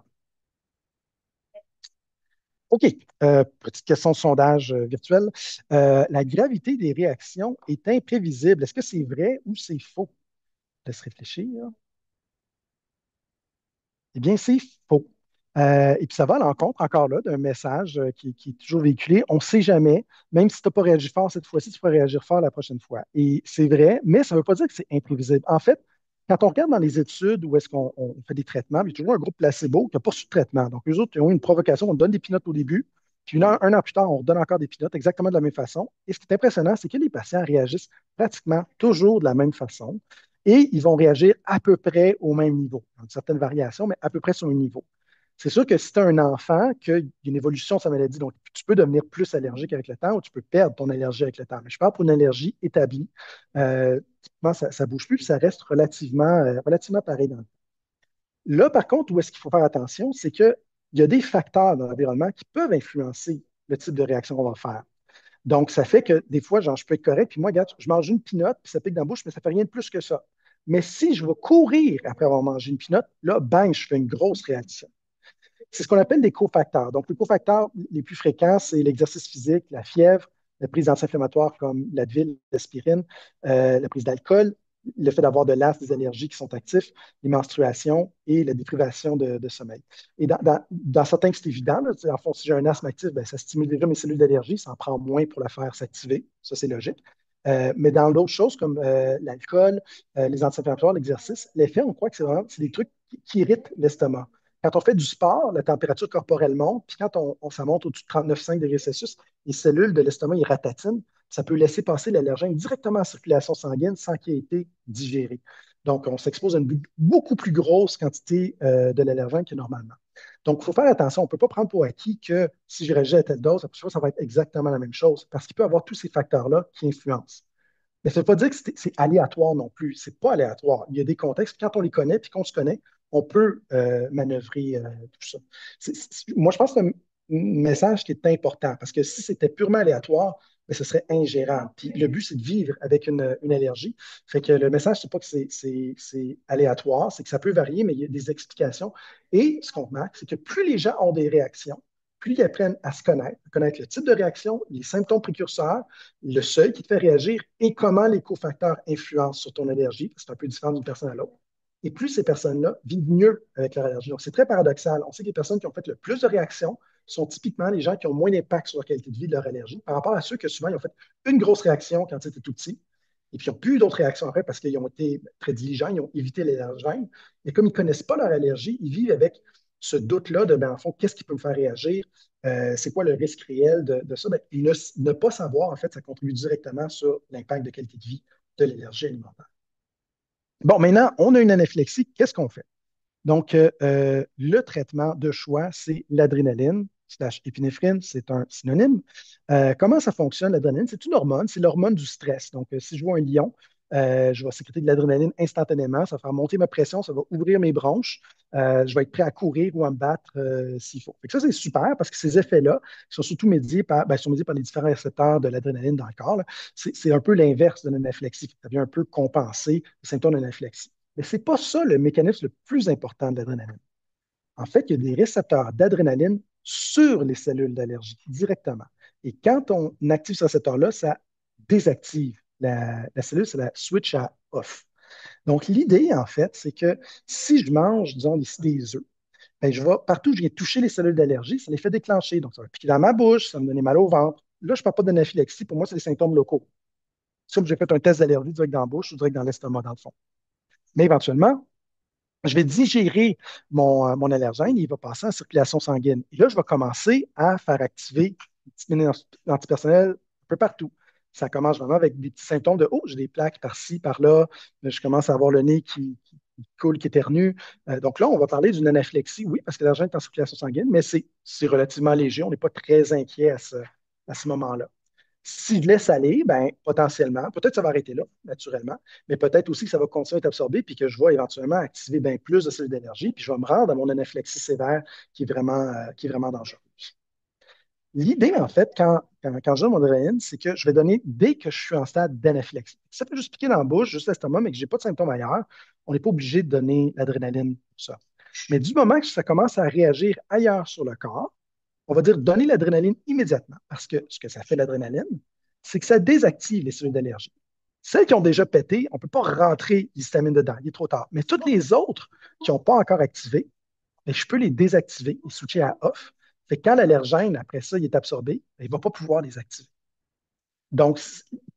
OK. Petite question de sondage virtuel. La gravité des réactions est imprévisible. Est-ce que c'est vrai ou c'est faux? Laisse réfléchir. Eh bien, c'est faux. Et puis ça va à l'encontre, encore là, d'un message qui est toujours véhiculé. On ne sait jamais, même si tu n'as pas réagi fort cette fois-ci, tu pourras réagir fort la prochaine fois. Et c'est vrai, mais ça ne veut pas dire que c'est imprévisible. En fait, quand on regarde dans les études où est-ce qu'on fait des traitements, il y a toujours un groupe placebo qui n'a pas reçu de traitement. Donc, eux autres, ils ont eu une provocation, on donne des pinottes au début, puis un an plus tard, on redonne encore des pinottes exactement de la même façon. Et ce qui est impressionnant, c'est que les patients réagissent pratiquement toujours de la même façon et ils vont réagir à peu près au même niveau. Il y a une certaine variation, mais à peu près sur le même niveau. C'est sûr que si tu as un enfant, qu'il y a une évolution de sa maladie, donc tu peux devenir plus allergique avec le temps ou tu peux perdre ton allergie avec le temps. Mais je parle pour une allergie établie. Typiquement, ça ne bouge plus, puis ça reste relativement pareil dans le temps. Là, par contre, où est-ce qu'il faut faire attention, c'est qu'il y a des facteurs dans l'environnement qui peuvent influencer le type de réaction qu'on va faire. Donc, ça fait que des fois, genre, je peux être correct, puis moi, regarde, je mange une pinotte, puis ça pique dans la bouche, mais ça ne fait rien de plus que ça. Mais si je vais courir après avoir mangé une pinotte, là, bang, je fais une grosse réaction. C'est ce qu'on appelle des cofacteurs. Donc, les cofacteurs les plus fréquents, c'est l'exercice physique, la fièvre, la prise d'anti-inflammatoires comme l'Advil, l'aspirine, la prise d'alcool, le fait d'avoir de l'asthme, des allergies qui sont actifs, les menstruations et la déprivation de sommeil. Et dans certains, c'est évident. Là, en fond, si j'ai un asthme actif, ben, ça stimule déjà mes cellules d'allergie, ça en prend moins pour la faire s'activer. Ça, c'est logique. Mais dans d'autres choses comme l'alcool, les anti-inflammatoires, l'exercice, l'effet, on croit que c'est des trucs qui irritent l'estomac. Quand on fait du sport, la température corporelle monte, puis quand ça monte au-dessus de 39,5 degrés Celsius, les cellules de l'estomac, ils ratatinent, ça peut laisser passer l'allergène directement en circulation sanguine sans qu'il ait été digéré. Donc, on s'expose à une beaucoup plus grosse quantité de l'allergène que normalement. Donc, il faut faire attention. On ne peut pas prendre pour acquis que si je réagis à telle dose, après ça va être exactement la même chose, parce qu'il peut y avoir tous ces facteurs-là qui influencent. Mais ça ne veut pas dire que c'est aléatoire non plus. C'est pas aléatoire. Il y a des contextes, quand on les connaît, puis qu'on se connaît, on peut manœuvrer tout ça. Moi, je pense que c'est un message qui est important, parce que si c'était purement aléatoire, ben, ce serait ingérable. Puis le but, c'est de vivre avec une allergie. Fait que le message, c'est pas que c'est aléatoire, c'est que ça peut varier, mais il y a des explications. Et ce qu'on remarque, c'est que plus les gens ont des réactions, plus ils apprennent à connaître le type de réaction, les symptômes précurseurs, le seuil qui te fait réagir et comment les cofacteurs influencent sur ton allergie. C'est un peu différent d'une personne à l'autre. Et plus ces personnes-là vivent mieux avec leur allergie. Donc, c'est très paradoxal. On sait que les personnes qui ont fait le plus de réactions sont typiquement les gens qui ont moins d'impact sur la qualité de vie de leur allergie par rapport à ceux que souvent ils ont fait une grosse réaction quand ils étaient tout petits et puis ils n'ont plus eu d'autres réactions après parce qu'ils ont été très diligents, ils ont évité l'allergène. Et comme ils ne connaissent pas leur allergie, ils vivent avec ce doute-là de, ben, en fond, qu'est-ce qui peut me faire réagir? C'est quoi le risque réel de ça? Ben, ne pas savoir, en fait, ça contribue directement sur l'impact de qualité de vie de l'allergie alimentaire. Bon, maintenant, on a une anaphylaxie. Qu'est-ce qu'on fait? Donc, le traitement de choix, c'est l'adrénaline slash épinéphrine, c'est un synonyme. Comment ça fonctionne, l'adrénaline? C'est une hormone, c'est l'hormone du stress. Donc, si je vois un lion, je vais sécréter de l'adrénaline instantanément, ça va faire monter ma pression, ça va ouvrir mes bronches, je vais être prêt à courir ou à me battre s'il faut. Fait que ça, c'est super parce que ces effets-là sont surtout sont médiés par les différents récepteurs de l'adrénaline dans le corps. Là. C'est un peu l'inverse de l'anaphylaxie. Ça vient un peu compenser les symptômes de l'anaphylaxie. Mais ce n'est pas ça le mécanisme le plus important de l'adrénaline. En fait, il y a des récepteurs d'adrénaline sur les cellules d'allergie directement. Et quand on active ce récepteur-là, ça désactive la cellule, c'est la switch à off. Donc, l'idée, en fait, c'est que si je mange, disons, des œufs, ben, partout où je viens toucher les cellules d'allergie, ça les fait déclencher. Donc, ça va piquer dans ma bouche, ça va me donner mal au ventre. Là, je ne parle pas d'anaphylaxie. Pour moi, c'est des symptômes locaux. C'est comme j'ai fait un test d'allergie direct dans la bouche ou direct dans l'estomac, dans le fond. Mais éventuellement, je vais digérer mon allergène et il va passer en circulation sanguine. Et là, je vais commencer à faire activer les petites lignes antipersonnelles un peu partout. Ça commence vraiment avec des petits symptômes de oh, j'ai des plaques par-ci, par-là. Je commence à avoir le nez qui coule, qui éternue. Donc là, on va parler d'une anaphylaxie, oui, parce que l'allergène est en circulation sanguine, mais c'est relativement léger. On n'est pas très inquiet à ce moment-là. Si je laisse aller, ben, potentiellement, peut-être que ça va arrêter là, naturellement, mais peut-être aussi que ça va continuer à être absorbé puis que je vais éventuellement activer bien plus de cellules d'énergie, puis je vais me rendre à mon anaphylaxie sévère qui est vraiment dangereuse. L'idée, en fait, quand je donne mon adrénaline, c'est que je vais donner dès que je suis en stade d'anaphylaxie. Si ça peut juste piquer dans la bouche, juste l'estomac, mais que je n'ai pas de symptômes ailleurs, on n'est pas obligé de donner l'adrénaline pour ça. Mais du moment que ça commence à réagir ailleurs sur le corps, on va dire donner l'adrénaline immédiatement, parce que ce que ça fait l'adrénaline, c'est que ça désactive les cellules d'allergie. Celles qui ont déjà pété, on ne peut pas rentrer l'histamine dedans, il est trop tard. Mais toutes les autres qui n'ont pas encore activé, mais je peux les désactiver et switcher à off. Fait que quand l'allergène, après ça, il est absorbé, ben, il ne va pas pouvoir les activer. Donc,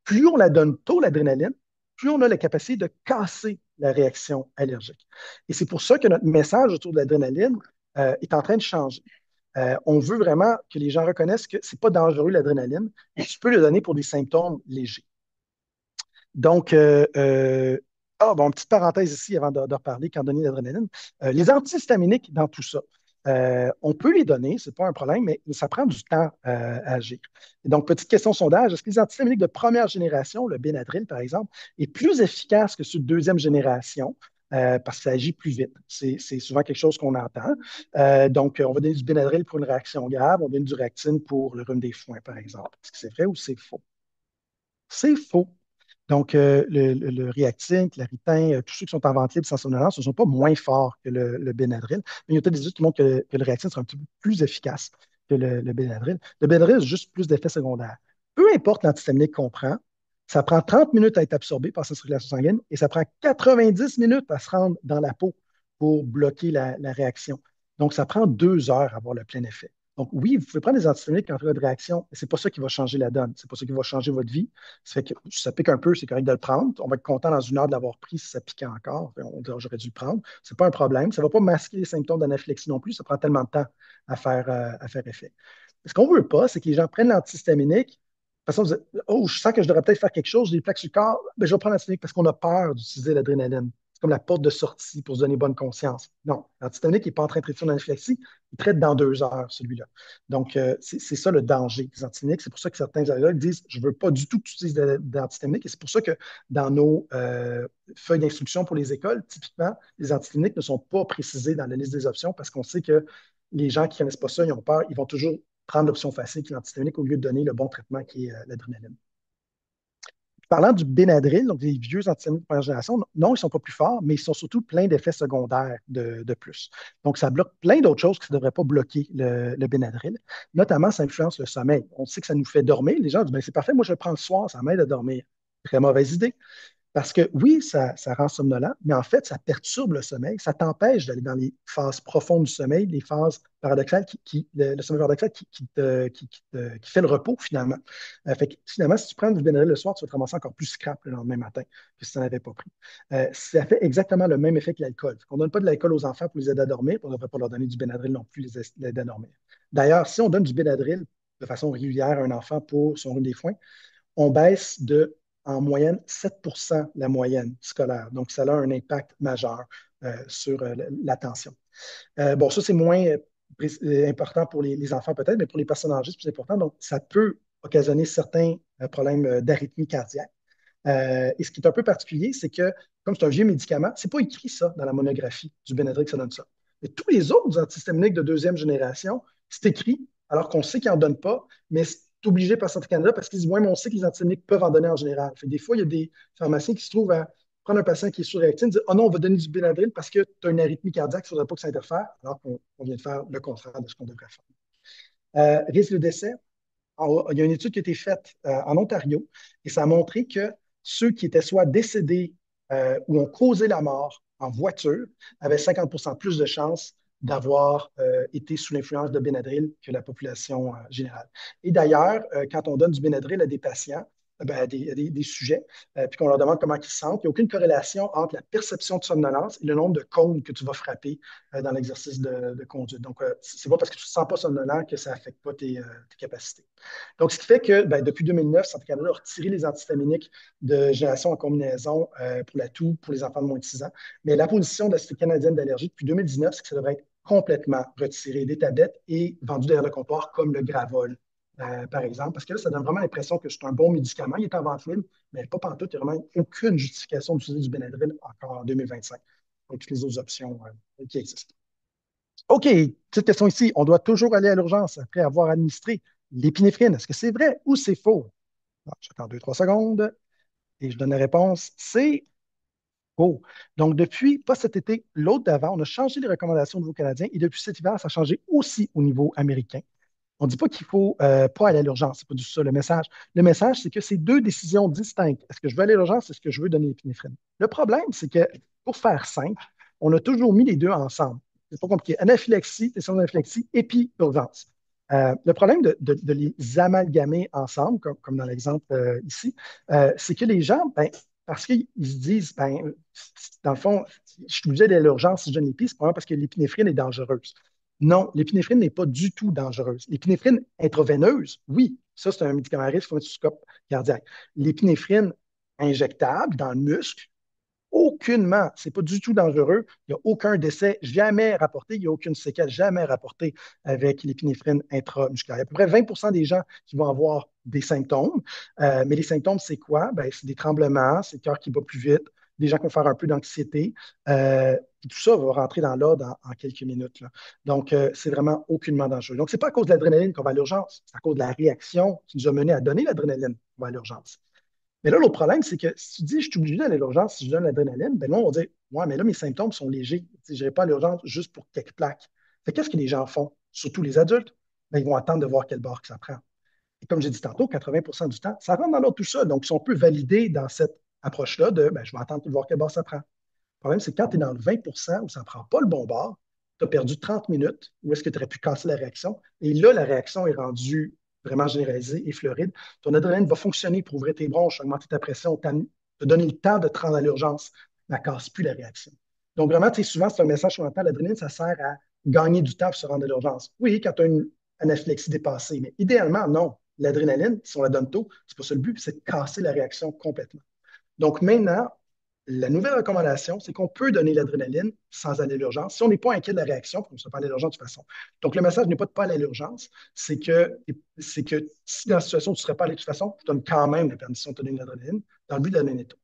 plus on la donne tôt, l'adrénaline, plus on a la capacité de casser la réaction allergique. Et c'est pour ça que notre message autour de l'adrénaline est en train de changer. On veut vraiment que les gens reconnaissent que ce n'est pas dangereux l'adrénaline et tu peux le donner pour des symptômes légers. Donc, bon, petite parenthèse ici avant de reparler quand donner l'adrénaline. Les antihistaminiques dans tout ça, on peut les donner, ce n'est pas un problème, mais ça prend du temps à agir. Et donc, petite question sondage, est-ce que les antihistaminiques de première génération, le Benadryl par exemple, est plus efficace que ceux de deuxième génération? Parce que ça agit plus vite. C'est souvent quelque chose qu'on entend. Donc, on va donner du Benadryl pour une réaction grave, on donne du Réactine pour le rhume des foins, par exemple. Est-ce que c'est vrai ou c'est faux? C'est faux. Donc, le Reactine, Claritin, tous ceux qui sont en vente libre sans somnolence ne sont pas moins forts que le Benadryl. Mais il y a peut-être des études qui montrent que le Reactine sera un petit peu plus efficace que le Benadryl. Le Benadryl a juste plus d'effets secondaires. Peu importe l'antihistaminique qu'on prend, ça prend 30 minutes à être absorbé par sa circulation sanguine et ça prend 90 minutes à se rendre dans la peau pour bloquer la réaction. Donc, ça prend 2 heures à avoir le plein effet. Donc, oui, vous pouvez prendre des antihistaminiques en cas de réaction, mais ce n'est pas ça qui va changer la donne. Ce n'est pas ça qui va changer votre vie. Ça fait que si ça pique un peu, c'est correct de le prendre. On va être content dans 1 heure de l'avoir pris si ça piquait encore. On dira j'aurais dû le prendre. Ce n'est pas un problème. Ça ne va pas masquer les symptômes d'anaphylaxie non plus. Ça prend tellement de temps à faire effet. Ce qu'on ne veut pas, c'est que les gens prennent l'antihistaminique. De toute façon, oh, je sens que je devrais peut-être faire quelque chose, j'ai des plaques sur le corps, ben, je vais prendre l'antihistaminique parce qu'on a peur d'utiliser l'adrénaline. C'est comme la porte de sortie pour se donner bonne conscience. Non, l'antihistaminique n'est pas en train de traiter son anaphylaxie, il traite dans 2 heures, celui-là. Donc, c'est ça le danger des antihistaminiques. C'est pour ça que certains allergologues disent je ne veux pas du tout que tu utilises d'antihistaminique. Et c'est pour ça que dans nos feuilles d'instruction pour les écoles, typiquement, les antihistaminiques ne sont pas précisés dans la liste des options parce qu'on sait que les gens qui ne connaissent pas ça, ils ont peur, ils vont toujours prendre l'option facile qui est l'antihistaminique au lieu de donner le bon traitement qui est l'adrénaline. Parlant du Benadryl, donc des vieux antihistaminiques de première génération, non, ils ne sont pas plus forts, mais ils sont surtout pleins d'effets secondaires de plus. Donc, ça bloque plein d'autres choses qui ne devraient pas bloquer le Benadryl. Notamment, ça influence le sommeil. On sait que ça nous fait dormir. Les gens disent, ben, c'est parfait, moi je le prends le soir, ça m'aide à dormir. Très mauvaise idée. Parce que oui, ça rend somnolent, mais en fait, ça perturbe le sommeil, ça t'empêche d'aller dans les phases profondes du sommeil, les phases paradoxales, le sommeil paradoxal qui fait le repos finalement. Fait que, finalement, si tu prends du Benadryl le soir, tu vas te ramasser encore plus scrap le lendemain matin que si tu n'en avais pas pris. Ça fait exactement le même effet que l'alcool. On ne donne pas de l'alcool aux enfants pour les aider à dormir, puis on ne devrait pas leur donner du Benadryl non plus les aider à dormir. D'ailleurs, si on donne du Benadryl de façon régulière à un enfant pour son rhume des foins, on baisse en moyenne 7% la moyenne scolaire. Donc, ça a un impact majeur sur l'attention. Bon, ça, c'est moins important pour les enfants peut-être, mais pour les personnes âgées, c'est plus important. Donc, ça peut occasionner certains problèmes d'arythmie cardiaque. Et ce qui est un peu particulier, c'est que, comme c'est un vieux médicament, c'est pas écrit ça dans la monographie du Benadryl que ça donne ça. Mais tous les autres antihistaminiques de deuxième génération, c'est écrit, alors qu'on sait qu'ils n'en donnent pas, mais c'est obligé par Santé Canada parce qu'ils disent, ouais, mais on sait que les antihistaminiques peuvent en donner en général. Fait, des fois, il y a des pharmaciens qui se trouvent à prendre un patient qui est surréactif et dire, oh non, on va donner du Benadryl parce que tu as une arythmie cardiaque, il ne faudrait pas que ça interfère, alors qu'on vient de faire le contraire de ce qu'on devrait faire. Risque de décès, il y a une étude qui a été faite en Ontario et ça a montré que ceux qui étaient soit décédés ou ont causé la mort en voiture avaient 50% plus de chances d'avoir été sous l'influence de Benadryl que la population générale. Et d'ailleurs, quand on donne du Benadryl à des patients, ben, à des sujets, puis qu'on leur demande comment ils se sentent, il n'y a aucune corrélation entre la perception de somnolence et le nombre de cônes que tu vas frapper dans l'exercice de conduite. Donc, c'est pas parce que tu ne te sens pas somnolent que ça n'affecte pas tes capacités. Donc, ce qui fait que ben, depuis 2009, Santé Canada a retiré les antihistaminiques de génération en combinaison pour la toux pour les enfants de moins de 6 ans. Mais la position de la Société canadienne d'allergie depuis 2019, c'est que ça devrait être complètement retiré des tablettes et vendu derrière le comptoir comme le Gravol, par exemple. Parce que là, ça donne vraiment l'impression que c'est un bon médicament. Il est en vente libre, mais pas pantoute. Il n'y a vraiment aucune justification d'utiliser du Benadryl encore en 2025 avec toutes les autres options qui existent. OK, petite question ici. On doit toujours aller à l'urgence après avoir administré l'épinéphrine. Est-ce que c'est vrai ou c'est faux? Bon, j'attends 2, 3 secondes et je donne la réponse. C'est faux. Donc, depuis, pas cet été, l'autre d'avant, on a changé les recommandations au niveau canadien et depuis cet hiver, ça a changé aussi au niveau américain. On ne dit pas qu'il ne faut pas aller à l'urgence. C'est pas du tout ça le message. Le message, c'est que c'est deux décisions distinctes. Est-ce que je veux aller à l'urgence? Est-ce que je veux donner l'épinéphrine? Le problème, c'est que, pour faire simple, on a toujours mis les deux ensemble. C'est pas compliqué. Anaphylaxie, décision d'anaphylaxie, et puis urgence. Le problème de les amalgamer ensemble, comme dans l'exemple ici, c'est que les gens, ben, parce qu'ils se disent, ben, dans le fond, je suis obligé d'aller à l'urgence si je donne l'épi, c'est probablement parce que l'épinéphrine est dangereuse. Non, l'épinéphrine n'est pas du tout dangereuse. L'épinéphrine intraveineuse, oui, ça c'est un médicament à risque, il faut mettre sous scope cardiaque. L'épinéphrine injectable dans le muscle, aucunement, c'est pas du tout dangereux. Il n'y a aucun décès jamais rapporté, il n'y a aucune séquelle jamais rapportée avec l'épinéphrine intramusculaire. Il y a à peu près 20 des gens qui vont avoir des symptômes, mais les symptômes, c'est quoi? Ben, c'est des tremblements, c'est le cœur qui bat plus vite, des gens qui vont faire un peu d'anxiété. Tout ça va rentrer dans l'ordre en quelques minutes, là. Donc, c'est vraiment aucunement dangereux. Donc, ce n'est pas à cause de l'adrénaline qu'on va à l'urgence, c'est à cause de la réaction qui nous a mené à donner l'adrénaline qu'on va à l'urgence. Mais là, l'autre problème, c'est que si tu dis je suis obligé d'aller à l'urgence si je donne l'adrénaline, ben là, on va dire ouais, mais là, mes symptômes sont légers. Je n'irai pas à l'urgence juste pour quelques plaques. Fait qu'est-ce que les gens font? Surtout les adultes, ben, ils vont attendre de voir quel bord que ça prend. Et comme j'ai dit tantôt, 80 du temps, ça rentre dans l'autre tout ça. Donc, si on peut valider dans cette approche-là de ben, je vais attendre de voir quel bord ça prend. Le problème, c'est que quand tu es dans le 20 où ça ne prend pas le bon bord, tu as perdu 30 minutes, où est-ce que tu aurais pu casser la réaction? Et là, la réaction est rendue vraiment généralisée et floride. Ton adrénaline va fonctionner pour ouvrir tes bronches, augmenter ta pression, te donner le temps de te rendre à l'urgence. Mais elle ne casse plus la réaction. Donc, vraiment, tu sais, souvent, c'est un message qu'on entend. L'adrénaline, ça sert à gagner du temps pour se rendre à l'urgence. Oui, quand tu as une anaphylexie dépassée, mais idéalement, non. L'adrénaline, si on la donne tôt, c'est pas ça le but, c'est de casser la réaction complètement. Donc maintenant, la nouvelle recommandation, c'est qu'on peut donner l'adrénaline sans aller à l'urgence si on n'est pas inquiet de la réaction, puis on ne se pas aller à l'urgence de toute façon. Donc, le message n'est pas de ne pas aller à l'urgence, c'est que si dans la situation où tu ne serais pas allé de toute façon, tu donnes quand même la permission de te donner l'adrénaline dans le but de donner état.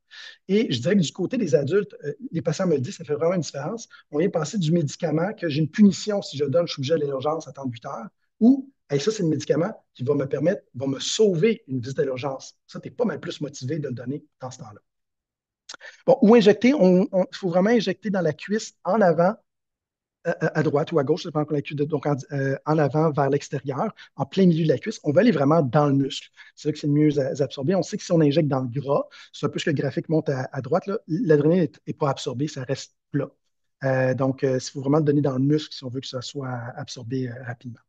Et je dirais que du côté des adultes, les patients me le disent, ça fait vraiment une différence. On vient passer du médicament que j'ai une punition si je donne, je suis obligé d'aller à l'urgence, attendre 8 heures, ou hey, ça, c'est le médicament qui va me permettre, va me sauver une visite à l'urgence. Ça, tu es pas mal plus motivé de le donner dans ce temps-là. Bon, ou injecter, il faut vraiment injecter dans la cuisse en avant, à droite ou à gauche, ça dépend de la cuisse, donc en avant vers l'extérieur, en plein milieu de la cuisse. On va aller vraiment dans le muscle. C'est là que c'est le mieux à absorber. On sait que si on injecte dans le gras, c'est un peu ce que le graphique montre à droite, l'adrénaline n'est pas absorbée, ça reste plat. Donc, il faut vraiment le donner dans le muscle si on veut que ça soit absorbé rapidement.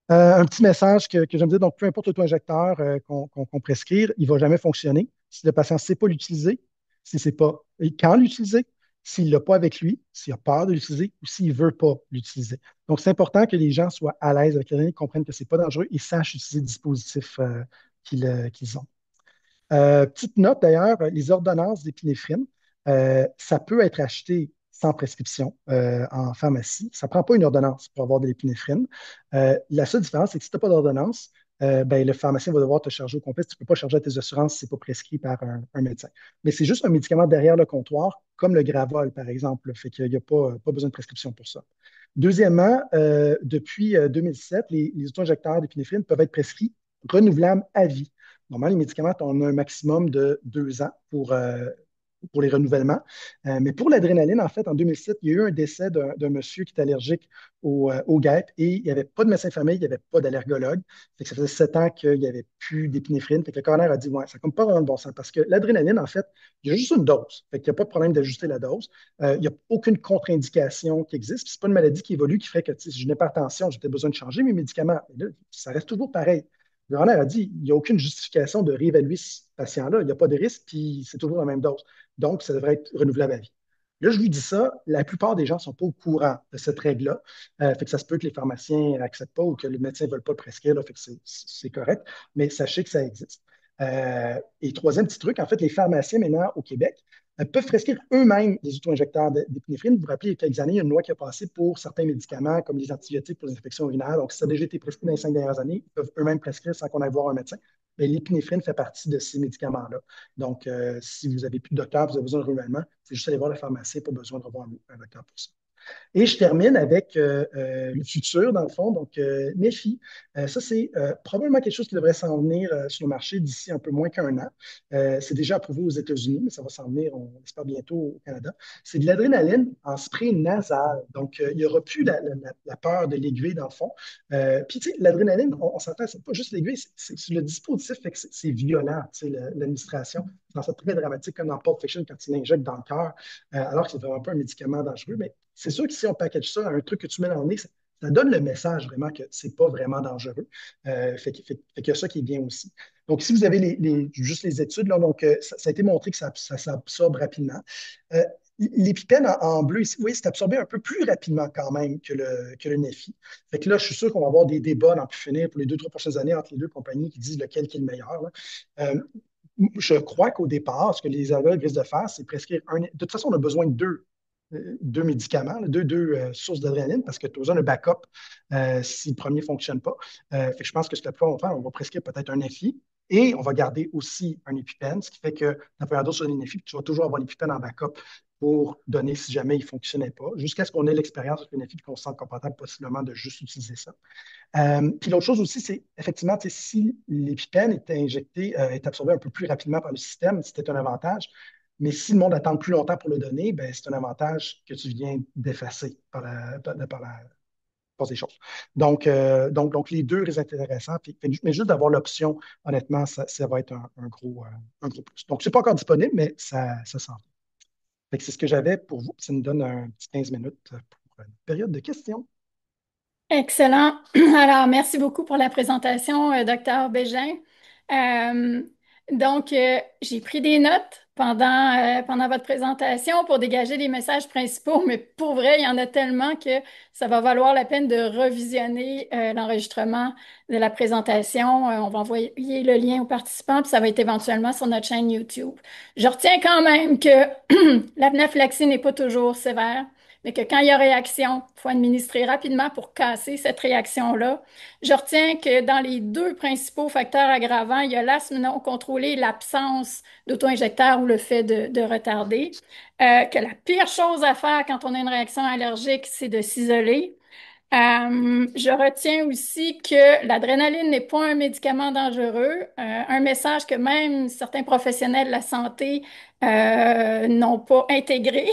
Un petit message que j'aime dire, donc peu importe l'auto-injecteur qu'on prescrire, il ne va jamais fonctionner si le patient ne sait pas l'utiliser, si c'est pas quand l'utiliser, s'il ne l'a pas avec lui, s'il a peur de l'utiliser ou s'il ne veut pas l'utiliser. Donc, c'est important que les gens soient à l'aise avec l'adrénaline, comprennent que ce n'est pas dangereux et sachent utiliser le dispositif qu'ils ont. Petite note d'ailleurs, les ordonnances d'épinéphrine, ça peut être acheté sans prescription en pharmacie. Ça ne prend pas une ordonnance pour avoir de l'épinéphrine. La seule différence, c'est que si tu n'as pas d'ordonnance, ben, le pharmacien va devoir te charger au complet. Tu ne peux pas charger à tes assurances si ce n'est pas prescrit par un médecin. Mais c'est juste un médicament derrière le comptoir, comme le Gravol, par exemple. Fait qu'il n'y a pas besoin de prescription pour ça. Deuxièmement, depuis 2007, les auto-injecteurs d'épinéphrine peuvent être prescrits renouvelables à vie. Normalement, les médicaments ont un maximum de 2 ans pour les renouvellements. Mais pour l'adrénaline, en fait, en 2007, il y a eu un décès d'un monsieur qui est allergique aux guêpes et il n'y avait pas de médecin de famille, il n'y avait pas d'allergologue. Fait que ça faisait 7 ans qu'il n'y avait plus d'épinéphrine. Fait que le coroner a dit, ouais, ça ne compte pas vraiment de bon sens parce que l'adrénaline, en fait, il y a juste une dose. Fait qu'il n'y a pas de problème d'ajuster la dose. Il n'y a aucune contre-indication qui existe. Ce n'est pas une maladie qui évolue qui ferait que si j'ai une hypertension, j'ai peut-être besoin de changer mes médicaments. Mais là, ça reste toujours pareil. Le coroner a dit, il n'y a aucune justification de réévaluer ce patient-là. Il n'y a pas de risque, puis c'est toujours la même dose. Donc, ça devrait être renouvelable à vie. Là, je lui dis ça, la plupart des gens ne sont pas au courant de cette règle-là. Fait que ça se peut que les pharmaciens n'acceptent pas ou que les médecins ne veulent pas le prescrire, là, fait que c'est correct, mais sachez que ça existe. Et troisième petit truc, en fait, les pharmaciens maintenant au Québec peuvent prescrire eux-mêmes des auto-injecteurs d'épinéphrine. Vous vous rappelez, il y a quelques années, il y a une loi qui a passé pour certains médicaments, comme les antibiotiques pour les infections urinaires. Donc, si ça a déjà été prescrit dans les 5 dernières années, ils peuvent eux-mêmes prescrire sans qu'on aille voir un médecin. Mais l'épinéphrine fait partie de ces médicaments-là. Donc, si vous n'avez plus de docteur, vous avez besoin de renouvellement, c'est juste aller voir le pharmacien, pas besoin de revoir un docteur pour ça. Et je termine avec le futur, dans le fond. Donc, Neffy, ça, c'est probablement quelque chose qui devrait s'en venir sur le marché d'ici un peu moins qu'un an. C'est déjà approuvé aux États-Unis, mais ça va s'en venir, on espère, bientôt au Canada. C'est de l'adrénaline en spray nasal. Donc, il n'y aura plus la peur de l'aiguille, dans le fond. Puis, tu sais, l'adrénaline, on s'entend, c'est pas juste l'aiguille, c'est le dispositif, fait que c'est violent, tu sais, l'administration. C'est très dramatique, comme dans Pulp Fiction, quand il injecte dans le cœur, alors que c'est vraiment pas un médicament dangereux. Mais c'est sûr que si on package ça à un truc que tu mets dans le nez, ça donne le message vraiment que c'est pas vraiment dangereux. Fait qu'il y a ça qui est bien aussi. Donc, si vous avez juste les études, là, donc, ça a été montré que ça s'absorbe rapidement. Euh, L'épipène en bleu ici, oui, c'est absorbé un peu plus rapidement quand même que le Neffy. Fait que là, je suis sûr qu'on va avoir des débats dans plus finir pour les 2, 3 prochaines années entre les deux compagnies qui disent lequel qui est le meilleur, là. Euh, je crois qu'au départ, ce que les aveugles risquent de faire, c'est prescrire un. De toute façon, on a besoin de deux médicaments, deux sources d'adrénaline, parce que tu as besoin de backup si le premier ne fonctionne pas. Fait que je pense que ce que la plupart vont faire, on va prescrire peut-être un EFI et on va garder aussi un EpiPen, ce qui fait que tu peux avoir sur une EFI, puis tu vas toujours avoir l'EpiPen en backup pour donner si jamais il ne fonctionnait pas, jusqu'à ce qu'on ait l'expérience avec une EFI et qu'on se sente confortable possiblement de juste utiliser ça. Puis l'autre chose aussi, c'est effectivement, si l'épipène est injecté, est absorbé un peu plus rapidement par le système, c'était un avantage. Mais si le monde attend plus longtemps pour le donner, ben, c'est un avantage que tu viens d'effacer par la force des choses. Donc, les deux sont intéressants. Mais juste d'avoir l'option, honnêtement, ça va être un gros plus. Donc, ce n'est pas encore disponible, mais ça s'en vient. Fait que c'est ce que j'avais pour vous. Ça nous donne un petit 15 minutes pour une période de questions.
Excellent. Alors, merci beaucoup pour la présentation, docteur Bégin. Euh, j'ai pris des notes pendant votre présentation pour dégager les messages principaux, mais pour vrai, il y en a tellement que ça va valoir la peine de revisionner l'enregistrement de la présentation. On va envoyer le lien aux participants, puis ça va être éventuellement sur notre chaîne YouTube. Je retiens quand même que l'anaphylaxie n'est pas toujours sévère, mais que quand il y a réaction, il faut administrer rapidement pour casser cette réaction-là. Je retiens que dans les deux principaux facteurs aggravants, il y a l'asthme non contrôlé, l'absence d'auto-injecteur ou le fait de retarder. Que la pire chose à faire quand on a une réaction allergique, c'est de s'isoler. Je retiens aussi que l'adrénaline n'est pas un médicament dangereux, un message que même certains professionnels de la santé n'ont pas intégré.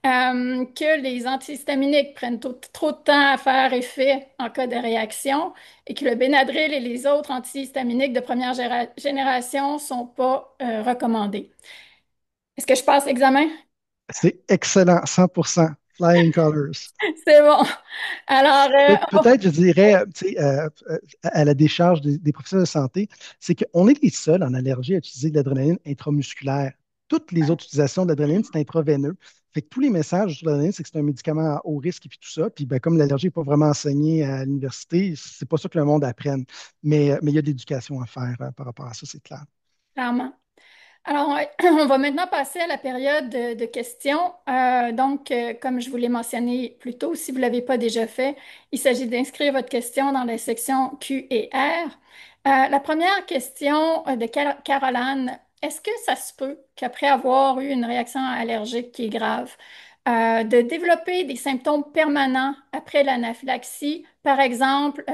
Que les antihistaminiques prennent trop de temps à faire effet en cas de réaction et que le Benadryl et les autres antihistaminiques de première génération ne sont pas recommandés. Est-ce que je passe l'examen?
C'est excellent, 100%. Flying colors.
C'est bon. Alors,
Peut-être, je dirais, tu sais, à la décharge des professionnels de santé, c'est qu'on est les seuls en allergie à utiliser de l'adrénaline intramusculaire. Toutes les autres utilisations de l'adrénaline, c'est intraveineux. Fait que tous les messages sur l'adrénaline, c'est que c'est un médicament à haut risque et puis tout ça. Puis ben, comme l'allergie n'est pas vraiment enseignée à l'université, c'est pas ça que le monde apprenne. Mais il y a de l'éducation à faire par rapport à ça, c'est clair.
clairement. Alors, on va maintenant passer à la période de questions. Comme je vous l'ai mentionné plus tôt, si vous ne l'avez pas déjà fait, il s'agit d'inscrire votre question dans la section Q et R. La première question de Caroline, est-ce que ça se peut qu'après avoir eu une réaction allergique qui est grave, de développer des symptômes permanents après l'anaphylaxie, par exemple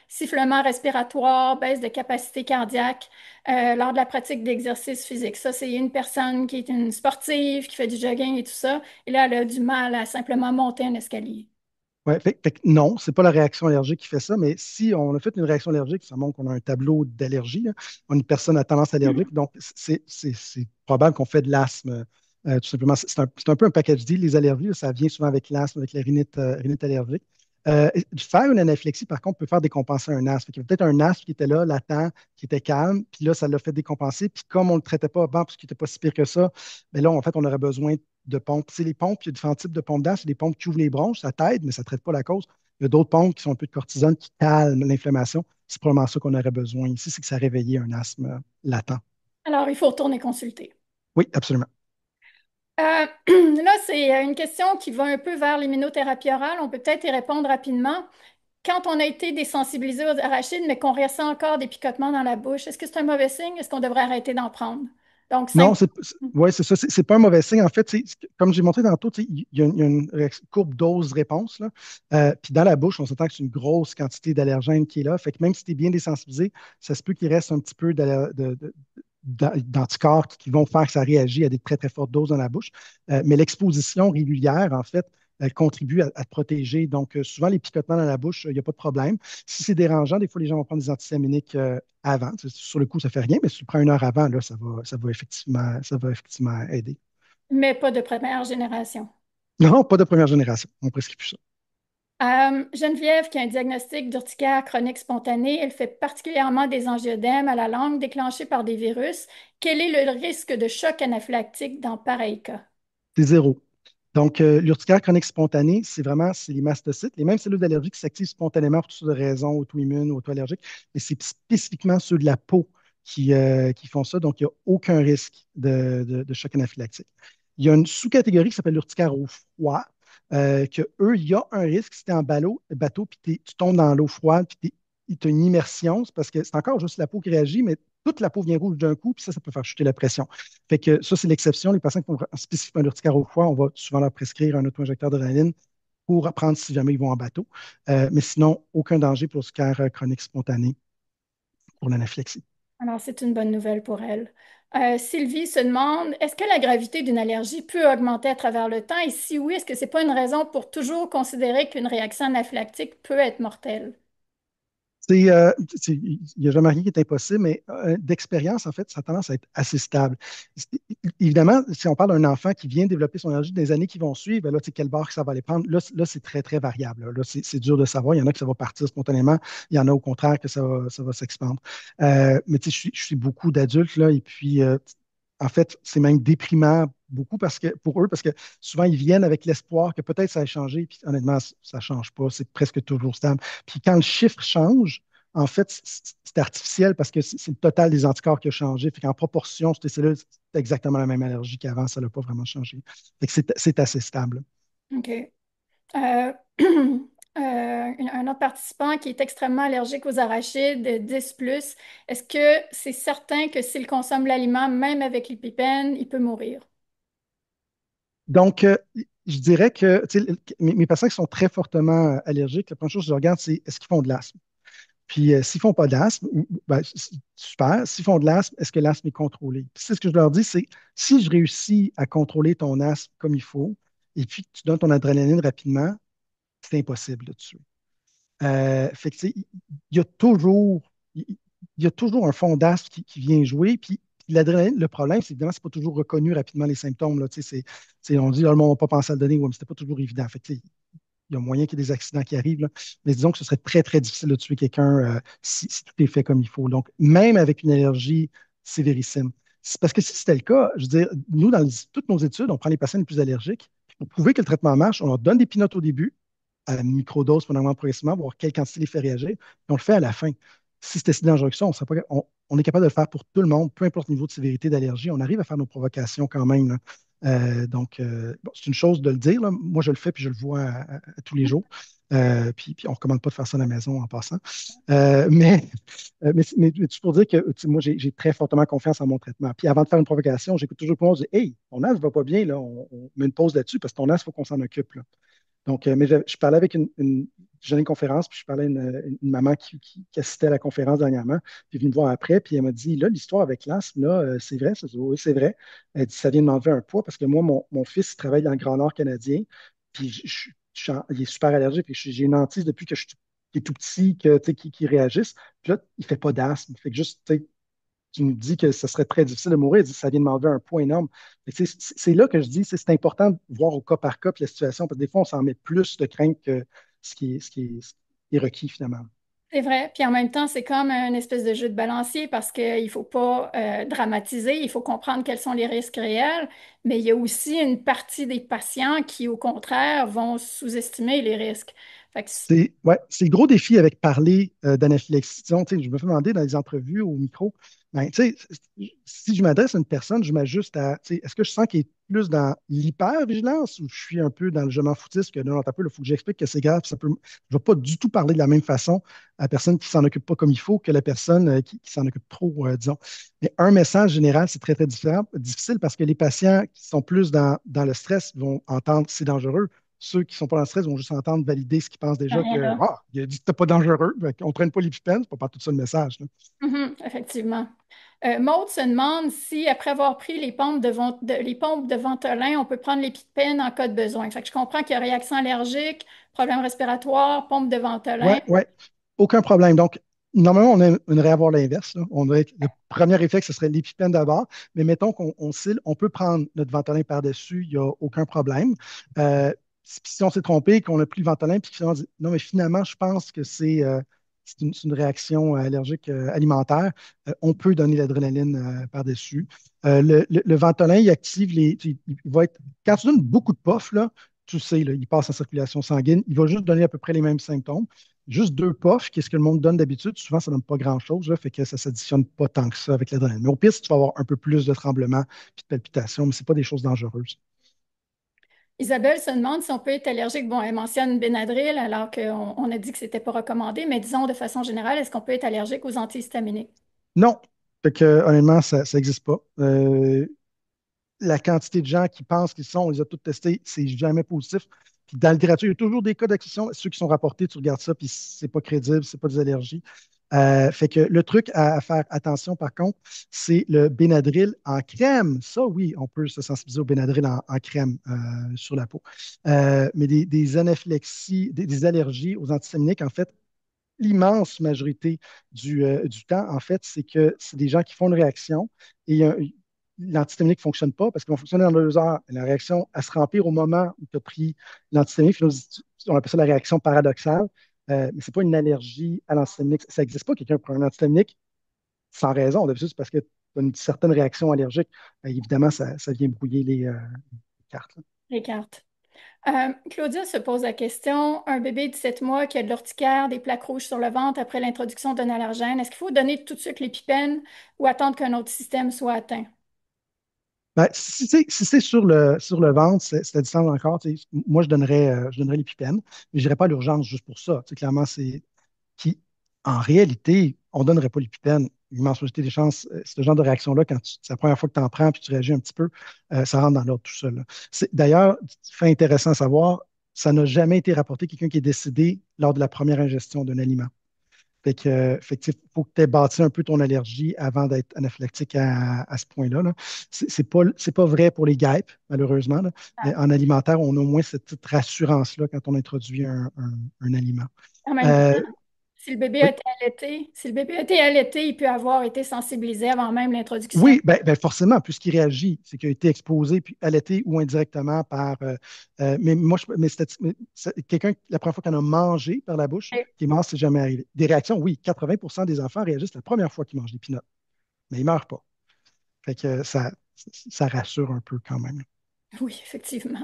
sifflement respiratoire, baisse de capacité cardiaque lors de la pratique d'exercice physique. Ça, c'est une personne qui est une sportive, qui fait du jogging et tout ça, et là, elle a du mal à simplement monter un escalier.
Ouais, fait que non, c'est pas la réaction allergique qui fait ça, mais si on a fait une réaction allergique, ça montre qu'on a un tableau d'allergie, là. On a une personne à tendance allergique, donc c'est probable qu'on fait de l'asthme, tout simplement. C'est un peu un package deal, les allergies, là, ça vient souvent avec l'asthme, avec la rhinite allergique. Faire une anaphylaxie, par contre, peut faire décompenser un asthme. Il y avait peut-être un asthme qui était là, latent, qui était calme, puis là, ça l'a fait décompenser. Puis comme on ne le traitait pas avant, parce qu'il n'était pas si pire que ça, mais là, en fait, on aurait besoin de pompes. C'est les pompes, il y a différents types de pompes d'air. C'est des pompes qui ouvrent les bronches, ça t'aide, mais ça ne traite pas la cause. Il y a d'autres pompes qui sont un peu de cortisone, qui calment l'inflammation. C'est probablement ça qu'on aurait besoin ici, c'est que ça réveillait un asthme latent.
Alors, il faut retourner consulter.
Oui, absolument.
Là, c'est une question qui va un peu vers l'immunothérapie orale. On peut peut-être y répondre rapidement. Quand on a été désensibilisé aux arachides, mais qu'on ressent encore des picotements dans la bouche, est-ce que c'est un mauvais signe? Est-ce qu'on devrait arrêter d'en prendre? Donc,
Non,
simple.
ouais, c'est ça. C'est pas un mauvais signe. En fait, comme j'ai montré tantôt, il y a une courbe dose-réponse, là. Puis dans la bouche, on s'entend que c'est une grosse quantité d'allergènes qui est là. Fait que même si tu es bien désensibilisé, ça se peut qu'il reste un petit peu d'anticorps qui vont faire que ça réagit à des très, très fortes doses dans la bouche. Mais l'exposition régulière, en fait, elle contribue à te protéger. Donc, souvent, les picotements dans la bouche, il n'y a pas de problème. Si c'est dérangeant, des fois, les gens vont prendre des antihistaminiques avant. Sur le coup, ça ne fait rien, mais si tu le prends une heure avant, là, ça va effectivement aider.
Mais pas de première génération.
Non, pas de première génération. On prescrit plus ça.
Geneviève, qui a un diagnostic d'urticaire chronique spontanée, elle fait particulièrement des angiodèmes à la langue déclenchés par des virus. Quel est le risque de choc anaphylactique dans pareil cas?
C'est zéro. Donc, l'urticaire chronique spontanée, c'est les mastocytes, les mêmes cellules d'allergie qui s'activent spontanément pour toutes sortes de raisons auto-immunes, auto-allergiques, mais c'est spécifiquement ceux de la peau qui font ça. Donc, il n'y a aucun risque de choc anaphylactique. Il y a une sous-catégorie qui s'appelle l'urticaire au froid, que eux, il y a un risque si tu es en bateau, puis tu tombes dans l'eau froide, puis tu as une immersion, c'est parce que c'est encore juste la peau qui réagit, mais toute la peau vient rouge d'un coup, puis ça peut faire chuter la pression. Fait que ça, c'est l'exception. Les patients qui ont spécifiquement l'urticaire au froid, on va souvent leur prescrire un auto-injecteur d'adrénaline pour prendre si jamais ils vont en bateau. Mais sinon, aucun danger pour l'urticaire chronique spontané pour l'anaphylaxie.
Alors, c'est une bonne nouvelle pour elle. Sylvie se demande, est-ce que la gravité d'une allergie peut augmenter à travers le temps? Et si oui, est-ce que c'est pas une raison pour toujours considérer qu'une réaction anaphylactique peut être mortelle?
Il n'y a jamais rien qui est impossible, mais d'expérience, en fait, ça a tendance à être assez stable. Évidemment, si on parle d'un enfant qui vient développer son allergie des années qui vont suivre, ben là, tu sais, quel bord que ça va aller prendre, là, c'est très, très variable. Là, c'est dur de savoir. Il y en a que ça va partir spontanément, il y en a au contraire que ça va s'expandre. Mais tu sais, je suis beaucoup d'adultes, là, et puis en fait, c'est même déprimant beaucoup pour eux, parce que souvent, ils viennent avec l'espoir que peut-être ça a changé, puis honnêtement, ça ne change pas, c'est presque toujours stable. Puis quand le chiffre change, en fait, c'est artificiel parce que c'est le total des anticorps qui a changé. Fait qu'en proportion, sur tes cellules, c'est exactement la même allergie qu'avant, ça n'a pas vraiment changé. Fait que c'est assez stable.
OK. Un autre participant qui est extrêmement allergique aux arachides, 10 plus, est-ce que c'est certain que s'il consomme l'aliment, même avec l'épipène, il peut mourir?
Donc, je dirais que tu sais, mes patients qui sont très fortement allergiques, la première chose que je regarde, c'est est-ce qu'ils font de l'asthme? Puis, s'ils ne font pas d'asthme, ben, super. S'ils font de l'asthme, est-ce que l'asthme est contrôlé? Puis, c'est ce que je leur dis, c'est si je réussis à contrôler ton asthme comme il faut, et puis que tu donnes ton adrénaline rapidement, c'est impossible de te tuer. Fait que, tu sais, il y a toujours, il y a toujours un fond d'asthme qui vient jouer. Puis l'adrénaline, le problème, c'est évidemment, c'est pas toujours reconnu rapidement les symptômes. Là, tu sais, on dit, ah, le monde n'a pas pensé à le donner, ouais, mais c'était pas toujours évident. Fait que, tu sais, il y a moyen qu'il y ait des accidents qui arrivent, là. Mais disons que ce serait très, très difficile de tuer quelqu'un si tout est fait comme il faut. Donc, même avec une allergie sévérissime. C'est parce que si c'était le cas, je veux dire, nous, dans toutes nos études, on prend les patients les plus allergiques. Pour prouver que le traitement marche, on leur donne des pinottes au début, à la microdose pendant progressivement, voir quelle quantité les fait réagir, et on le fait à la fin. Si c'était si dangereux que ça, on est capable de le faire pour tout le monde, peu importe le niveau de sévérité d'allergie. On arrive à faire nos provocations quand même, là. Donc, bon, c'est une chose de le dire, là. Moi, je le fais puis je le vois à tous les jours. Puis on ne recommande pas de faire ça à la maison en passant. Euh, mais, mais tout pour dire que tu sais, moi, j'ai très fortement confiance en mon traitement. Puis avant de faire une provocation, j'écoute toujours pour moi, je dis, hey, ton as ne va pas bien, là, on met une pause là-dessus parce que ton as, il faut qu'on s'en occupe. Là. Donc, mais je parlais avec une conférence, puis je parlais à une maman qui assistait à la conférence dernièrement, puis elle est venue me voir après, puis elle m'a dit, là, l'histoire avec l'asthme, là, c'est vrai, ça, oui, c'est vrai. Elle dit, ça vient de m'enlever un poids parce que moi, mon fils il travaille dans le Grand Nord canadien, puis il est super allergique, puis j'ai une hantise depuis que qu'il est tout petit, que, tu sais, qui réagisse. Puis là, il ne fait pas d'asthme. Fait que juste, tu sais, qui nous dit que ce serait très difficile de mourir, il dit, ça vient de m'enlever un poids énorme. C'est là que je dis, c'est important de voir au cas par cas puis la situation, parce que des fois, on s'en met plus de crainte que ce qui est requis finalement.
C'est vrai. Puis en même temps, c'est comme une espèce de jeu de balancier parce qu'il ne faut pas dramatiser, il faut comprendre quels sont les risques réels, mais il y a aussi une partie des patients qui, au contraire, vont sous-estimer les risques. Fait que
C'est le gros défi avec parler d'anaphylaxie. Disons, tu sais, je me fais demander dans les entrevues au micro, ben, tu sais, si je m'adresse à une personne, je m'ajuste à, tu sais, est-ce que je sens qu'il est plus dans l'hypervigilance ou je suis un peu dans le je m'en foutiste que non, non, t'as peu, il faut que j'explique que c'est grave, ça peut, je ne vais pas du tout parler de la même façon à la personne qui s'en occupe pas comme il faut que la personne qui s'en occupe trop, disons. Mais un message général, c'est très, très difficile parce que les patients qui sont plus dans le stress vont entendre c'est dangereux. Ceux qui ne sont pas dans le stress vont juste entendre valider ce qu'ils pensent
il n'y a
déjà
rien
que
là.
ah, il a dit que c'était pas dangereux, on ne traîne pas l'épipène, c'est pas tout ça le message. Là.
Mhm, effectivement. Maud se demande si, après avoir pris les pompes de Ventolin, on peut prendre l'épipène en cas de besoin. Fait que je comprends qu'il y a réaction allergique, problème respiratoire, pompe de Ventolin.
Ouais, ouais, aucun problème. Donc, normalement, on aimerait avoir l'inverse. Là. Le premier réflexe, ce serait l'épipène d'abord, mais mettons qu'on oscille, on peut prendre notre Ventolin par-dessus, il n'y a aucun problème. Si on s'est trompé, qu'on a pris le Ventolin, puis finalement, on dit, non, mais finalement, je pense que c'est une réaction allergique alimentaire, on peut donner l'adrénaline par-dessus. Le Ventolin, il active il va être, quand tu donnes beaucoup de puff, là, tu sais, là, il passe en circulation sanguine, il va juste donner à peu près les mêmes symptômes. Juste deux puffs, qu'est-ce que le monde donne d'habitude? Souvent, ça ne donne pas grand-chose, là, fait que ça ne s'additionne pas tant que ça avec l'adrénaline. Mais au pire, si tu vas avoir un peu plus de tremblements et de palpitations, mais ce n'est pas des choses dangereuses.
Isabelle se demande si on peut être allergique. Bon, elle mentionne Benadryl alors qu'on a dit que c'était pas recommandé, mais disons de façon générale, est-ce qu'on peut être allergique aux antihistaminiques?
Non, fait que, honnêtement, ça n'existe pas. La quantité de gens qui pensent qu'ils sont, on les a tous testés, c'est jamais positif. Puis dans la littérature, il y a toujours des cas d'exception. Ceux qui sont rapportés, tu regardes ça, puis c'est pas crédible, c'est pas des allergies. Fait que le truc à faire attention, par contre, c'est le Benadryl en crème. Ça, oui, on peut se sensibiliser au Benadryl en crème sur la peau. Mais des anaphylaxies, des allergies aux antihistaminiques, en fait, l'immense majorité du temps, en fait, c'est que c'est des gens qui font une réaction et l'antihistaminique ne fonctionne pas parce qu'ils vont fonctionner dans 2 heures. La réaction, elle se remplir au moment où tu as pris l'antihistaminique. On appelle ça la réaction paradoxale, mais ce n'est pas une allergie à l'antihistaminique. Ça n'existe pas, quelqu'un prend un antihistaminique sans raison. D'habitude, c'est parce que tu as une certaine réaction allergique. Évidemment, ça vient brouiller les cartes. Là.
Les cartes. Claudia se pose la question, un bébé de 7 mois qui a de l'urticaire, des plaques rouges sur le ventre après l'introduction d'un allergène, est-ce qu'il faut donner tout de suite l'épipène ou attendre qu'un autre système soit atteint?
Ben, si c'est sur le ventre, c'est à distance encore. Moi, je donnerais l'épipène, mais je n'irais pas à l'urgence juste pour ça. Clairement, en réalité, on ne donnerait pas l'épipène. L'immense majorité des chances, ce genre de réaction-là, c'est la première fois que tu en prends puis tu réagis un petit peu, ça rentre dans l'ordre tout seul. Là. D'ailleurs, fait intéressant à savoir, ça n'a jamais été rapporté quelqu'un qui est décédé lors de la première ingestion d'un aliment. Fait que, faut que tu aies bâti un peu ton allergie avant d'être anaphylactique à ce point-là. Là. C'est pas vrai pour les guêpes, malheureusement. Là. Mais en alimentaire, on a au moins cette petite rassurance-là quand on introduit un aliment.
En même temps,
Euh,
si le bébé a
oui,
été allaité, si le bébé a été allaité, il peut avoir été sensibilisé avant même l'introduction.
oui, ben forcément, puisqu'il réagit, c'est qu'il a été exposé puis allaité ou indirectement par. Mais moi, quelqu'un, la première fois qu'on a mangé par la bouche, qui est mort, c'est jamais arrivé. Des réactions, oui, 80% des enfants réagissent la première fois qu'ils mangent des peanuts, mais ils ne meurent pas. Fait que ça rassure un peu quand même.
Oui, effectivement.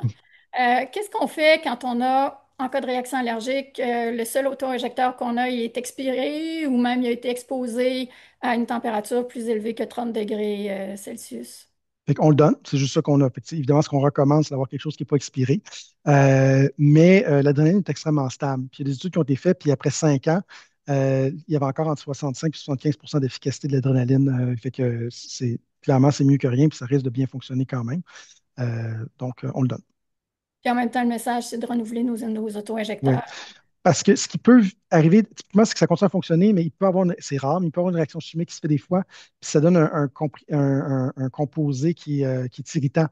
Qu'est-ce qu'on fait quand on a, en cas de réaction allergique, le seul auto-injecteur qu'on a, il est expiré ou même il a été exposé à une température plus élevée que 30 degrés Celsius?
Fait qu'on le donne, c'est juste ça qu'on a. Fait que, évidemment, ce qu'on recommande, c'est d'avoir quelque chose qui n'est pas expiré. Mais l'adrénaline est extrêmement stable. Puis il y a des études qui ont été faites, puis après 5 ans, il y avait encore entre 65 et 75 d'efficacité de l'adrénaline. Fait que clairement, c'est mieux que rien, puis ça risque de bien fonctionner quand même. Donc, on le donne.
Puis en même temps, le message, c'est de renouveler nos
Oui.
auto-injecteurs.
Parce que ce qui peut arriver, typiquement, c'est que ça continue à fonctionner, mais il peut avoir, c'est rare, mais il peut avoir une réaction chimique qui se fait des fois, puis ça donne un composé qui est irritant.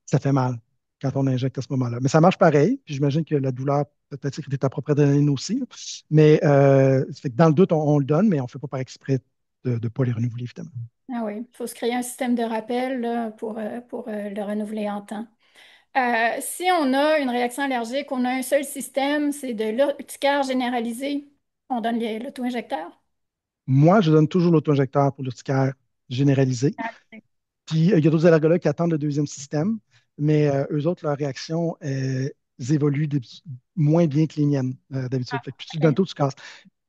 Ça fait mal quand on injecte à ce moment-là. Mais ça marche pareil, puis j'imagine que la douleur peut-être que ta propre adrénaline aussi, là. Mais ça fait que dans le doute, on le donne, mais on ne fait pas par exprès de ne pas les renouveler, évidemment.
Ah oui, il faut se créer un système de rappel là, pour le renouveler en temps. Si on a une réaction allergique, on a un seul système, c'est de l'urticaire généralisé. On donne l'auto-injecteur.
Moi, je donne toujours l'auto-injecteur pour l'urticaire généralisé. Puis, il y a d'autres allergologues qui attendent le deuxième système, mais eux autres, leur réaction, évoluent moins bien que les miennes, d'habitude.
Ah,
Fait que plus tu le donnes
OK.
tôt, tu casses.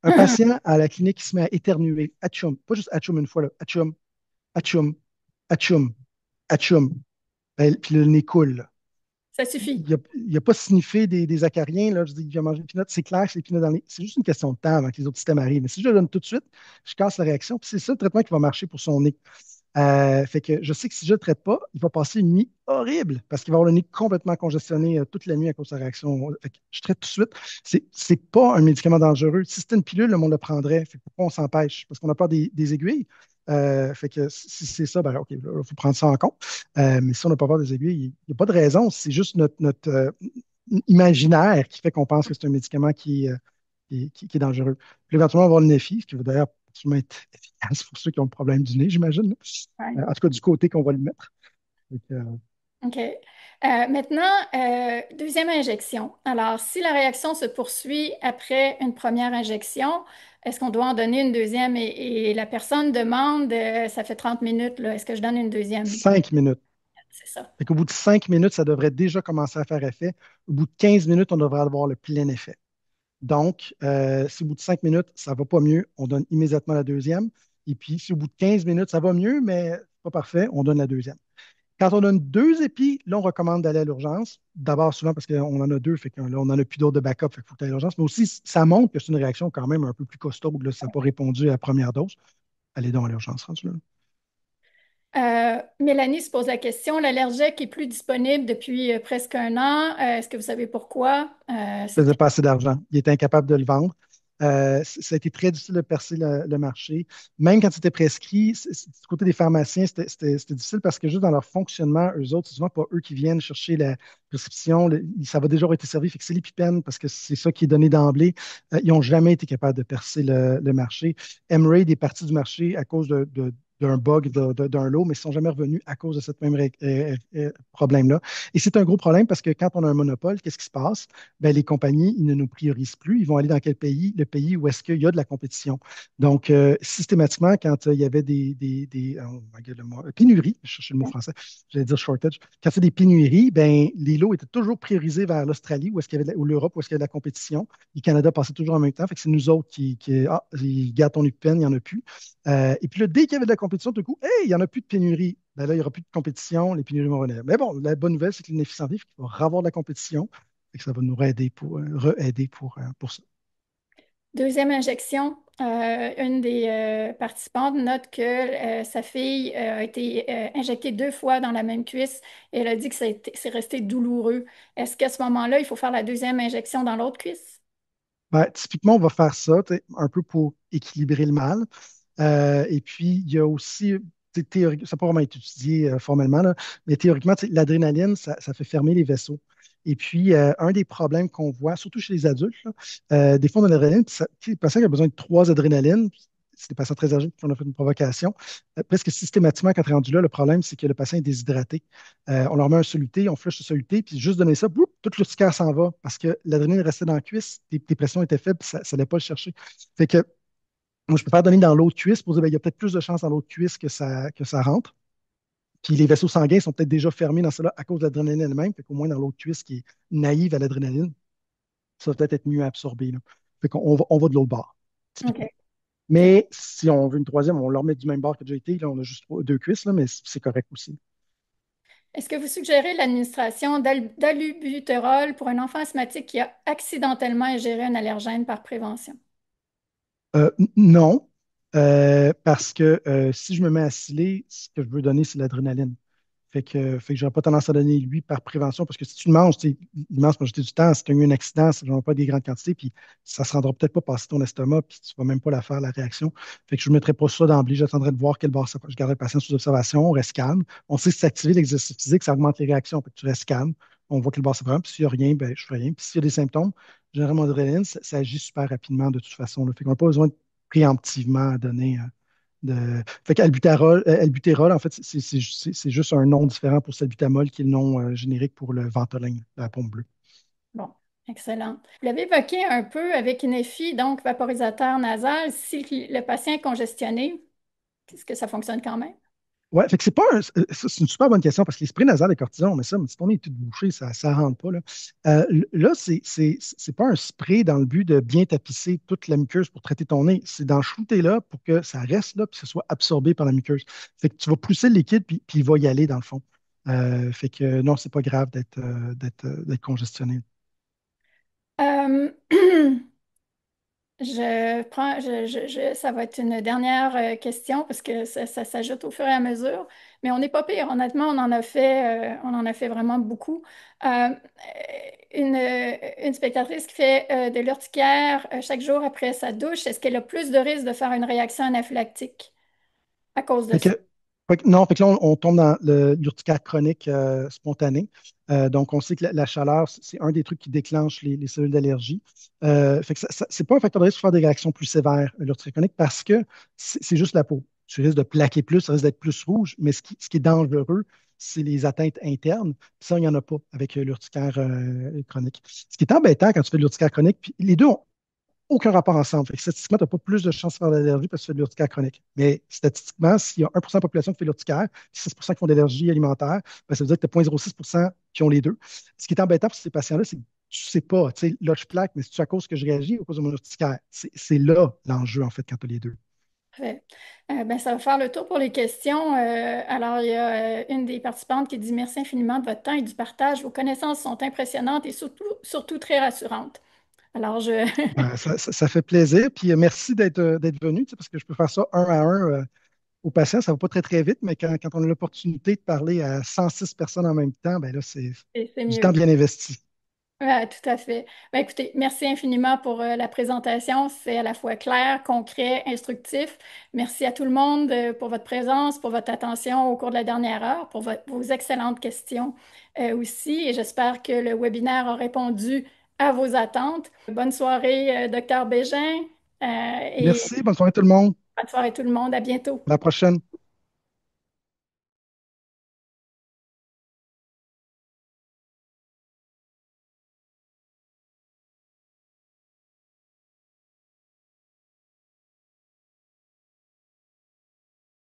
Un patient à la clinique qui se met à éternuer, atchoum, pas juste atchoum une fois, là, atchoum, atchoum, atchoum, atchoum, puis le nez coule, là.
Ça suffit.
Il a pas sniffé des acariens, là, je dis, il a mangé des peanuts, c'est clair que c'est des peanuts dans les. C'est juste une question de temps avant que les autres systèmes arrivent. Mais si je le donne tout de suite, je casse la réaction, puis c'est ça le traitement qui va marcher pour son nez. Fait que je sais que si je ne le traite pas, il va passer une nuit horrible parce qu'il va avoir le nez complètement congestionné toute la nuit à cause de sa réaction. Fait que je traite tout de suite. C'est pas un médicament dangereux. Si c'était une pilule, le monde le prendrait. Fait que pourquoi on s'empêche? Parce qu'on a peur des aiguilles. Fait que si c'est ça, ben OK, il faut prendre ça en compte. Mais si on n'a pas peur des aiguilles, il n'y a pas de raison. C'est juste notre imaginaire qui fait qu'on pense que c'est un médicament qui est dangereux. Puis éventuellement, on va avoir le NEFI, ce qui va d'ailleurs absolument être efficace pour ceux qui ont le problème du nez, j'imagine, là.
Ouais.
En tout cas, du côté qu'on va le mettre. Fait que,
OK. Maintenant, deuxième injection. Alors, si la réaction se poursuit après une première injection, est-ce qu'on doit en donner une deuxième? Et la personne demande, ça fait 30 minutes, là, est-ce que je donne une deuxième?
5 minutes.
C'est ça.
Fait qu'au bout de 5 minutes, ça devrait déjà commencer à faire effet. Au bout de 15 minutes, on devrait avoir le plein effet. Donc, si au bout de 5 minutes, ça ne va pas mieux, on donne immédiatement la deuxième. Et puis, si au bout de 15 minutes, ça va mieux, mais pas parfait, on donne la deuxième. Quand on donne 2 épis, là, on recommande d'aller à l'urgence. D'abord, souvent parce qu'on en a deux, fait que là, on n'en a plus d'autres de backup, fait qu'il faut aller à l'urgence. Mais aussi, ça montre que c'est une réaction quand même un peu plus costaud, là, si ça n'a pas répondu à la première dose. Allez donc à l'urgence, rendu là.
Mélanie se pose la question, l'allergique est plus disponible depuis presque un an. Est-ce que vous savez pourquoi?
Faisait
C'était
pas assez d'argent. Il était incapable de le vendre. Ça a été très difficile de percer le marché. Même quand c'était prescrit, du côté des pharmaciens, c'était difficile parce que juste dans leur fonctionnement, eux autres, c'est souvent pas eux qui viennent chercher la prescription. Ça va déjà avoir été servi. Fait que c'est l'épipène parce que c'est ça qui est donné d'emblée. Ils n'ont jamais été capables de percer le marché. Emerade est parti du marché à cause d'un bug d'un lot, mais ils ne sont jamais revenus à cause de ce même problème-là. Et c'est un gros problème parce que quand on a un monopole, qu'est-ce qui se passe? Ben, les compagnies, ils ne nous priorisent plus. Ils vont aller dans quel pays? Le pays où est-ce qu'il y a de la compétition. Donc, systématiquement, quand il y avait oh my God, pénuries, je cherchais le mot français, j'allais dire shortage, quand il y a des pénuries, ben, les lots étaient toujours priorisés vers l'Australie où est-ce qu'il y avait ou l'Europe où est-ce qu'il y avait de la compétition. Le Canada passait toujours en même temps. Fait que c'est nous autres qui gardons les peines, il n'y en a plus. Et puis là, dès qu'il y avait de la compétition, tout coup, hey, il n'y en a plus de pénurie. Ben là, il n'y aura plus de compétition, les pénuries vont revenir. Mais bon, la bonne nouvelle, c'est que l'INEFI Santé, il va avoir de la compétition et que ça va nous aider re-aider pour ça.
deuxième injection. Une des participantes note que sa fille a été injectée 2 fois dans la même cuisse et elle a dit que c'est resté douloureux. Est-ce qu'à ce moment-là, il faut faire la deuxième injection dans l'autre cuisse?
Ben, typiquement, on va faire ça, tu sais, un peu pour équilibrer le mal. Et puis, il y a aussi, théoriquement, ça n'a pas vraiment été étudié formellement, là, mais théoriquement, tu sais, l'adrénaline, ça fait fermer les vaisseaux. Et puis, un des problèmes qu'on voit, surtout chez les adultes, là, des fois, on a l'adrénaline, puis le patient qui a besoin de 3 adrénalines, c'est des patients très âgés, puis on a fait une provocation. Presque systématiquement, quand on est rendu là, le problème, c'est que le patient est déshydraté. On leur met un soluté, on flush le soluté, puis juste donner ça, boum, tout l'urticaire s'en va parce que l'adrénaline restait dans la cuisse, tes pressions étaient faibles, puis ça n'allait pas le chercher. Fait que moi, je préfère donner dans l'autre cuisse pour dire, ben, il y a peut-être plus de chances dans l'autre cuisse que ça rentre. Puis les vaisseaux sanguins sont peut-être déjà fermés dans cela à cause de l'adrénaline elle-même. Fait qu'au moins dans l'autre cuisse qui est naïve à l'adrénaline, ça va peut-être être mieux absorbé, là. Fait qu'on on va de l'autre bord,
OK.
typiquement.
OK.
Mais si on veut une troisième, on leur met du même bord que déjà été. Là, on a juste 2 cuisses, là, mais c'est correct aussi.
Est-ce que vous suggérez l'administration d'albuterol pour un enfant asthmatique qui a accidentellement ingéré un allergène par prévention?
Non, parce que si je me mets à sciller, ce que je veux donner, c'est l'adrénaline. Fait que j'aurais pas tendance à donner lui par prévention, parce que si tu le manges, tu sais, l'immense majorité du temps, si tu as eu un accident, ça ne va pas des grandes quantités, puis ça ne se rendra peut-être pas passer ton estomac, puis tu ne vas même pas la faire, la réaction. Fait que je ne mettrais pas ça d'emblée, j'attendrai de voir quelle barre ça. Je garderai le patient sous observation, on reste calme. On sait que s'activer l'exercice physique, ça augmente les réactions. Fait que tu restes calme, on voit quelle barre ça prend, puis s'il n'y a rien, ben, je fais rien. Puis s'il y a des symptômes, généralement, mon adrénaline, ça agit super rapidement de toute façon. Là. Fait qu'on n'a pas besoin de préemptivement à donner. Fait qu'albutérol, en fait, c'est juste un nom différent pour salbutamol qui est le nom générique pour le Ventolin, la pompe bleue.
Bon, excellent. Vous l'avez évoqué un peu avec une EFI, donc vaporisateur nasal. Si le patient est congestionné, est-ce que ça fonctionne quand même?
Ouais, fait que c'est pas un- c'est une super bonne question parce que les sprays nasales de cortison, mais ça, mais si ton nez est tout bouché, ça rentre pas, là. Là, c'est pas un spray dans le but de bien tapisser toute la muqueuse pour traiter ton nez. C'est d'en shooter là pour que ça reste là puis que ce soit absorbé par la muqueuse. Fait que tu vas pousser le liquide puis il va y aller dans le fond. Fait que non, c'est pas grave d'être congestionné.
Euh, ça va être une dernière question parce que ça s'ajoute au fur et à mesure, mais on n'est pas pire. Honnêtement, on en a fait vraiment beaucoup. Euh, une spectatrice qui fait de l'urticaire chaque jour après sa douche, est-ce qu'elle a plus de risque de faire une réaction anaphylactique à cause de
Fait
ça?
que, non, fait que là, on tombe dans l'urticaire chronique spontané. Donc, on sait que la chaleur, c'est un des trucs qui déclenche les cellules d'allergie. Fait que c'est pas un facteur de risque pour faire des réactions plus sévères, l'urticaire chronique, parce que c'est juste la peau. Tu risques de plaquer plus, ça risque d'être plus rouge, mais ce qui est dangereux, c'est les atteintes internes. Puis ça, il n'y en a pas avec l'urticaire chronique. Ce qui est embêtant quand tu fais de l'urticaire chronique, puis les deux ont aucun rapport ensemble. Fait que statistiquement, tu n'as pas plus de chances de faire de l'allergie parce que tu fais de l'urticaire chronique. Mais statistiquement, s'il y a 1% de la population qui fait de l'urticaire, 6% qui font de l'allergie alimentaire, ben, ça veut dire que tu as 0,06% qui ont les deux. Ce qui est embêtant pour ces patients-là, c'est que tu ne sais pas, tu sais, là, je plaque, mais c'est à cause que je réagis ou à cause de mon urticaire. C'est là l'enjeu, en fait, quand tu as les deux.
Parfait. Ben, ça va faire le tour pour les questions. Alors, il y a une des participantes qui dit merci infiniment de votre temps et du partage. Vos connaissances sont impressionnantes et surtout très rassurantes. Alors, je,
Ben, ça fait plaisir. Puis merci d'être venu, tu sais, parce que je peux faire ça un à un aux patients. Ça ne va pas très, très vite, mais quand on a l'opportunité de parler à 106 personnes en même temps, ben là, c'est
c'est
du temps
mieux.
bien investi.
Ouais, tout à fait. Ben, écoutez, merci infiniment pour la présentation. C'est à la fois clair, concret, instructif. Merci à tout le monde pour votre présence, pour votre attention au cours de la dernière heure, pour vos excellentes questions aussi. Et j'espère que le webinaire a répondu à vos attentes. Bonne soirée, Docteur Bégin, et
Merci. Bonne soirée tout le monde.
bonne soirée tout le monde. À bientôt.
À la prochaine.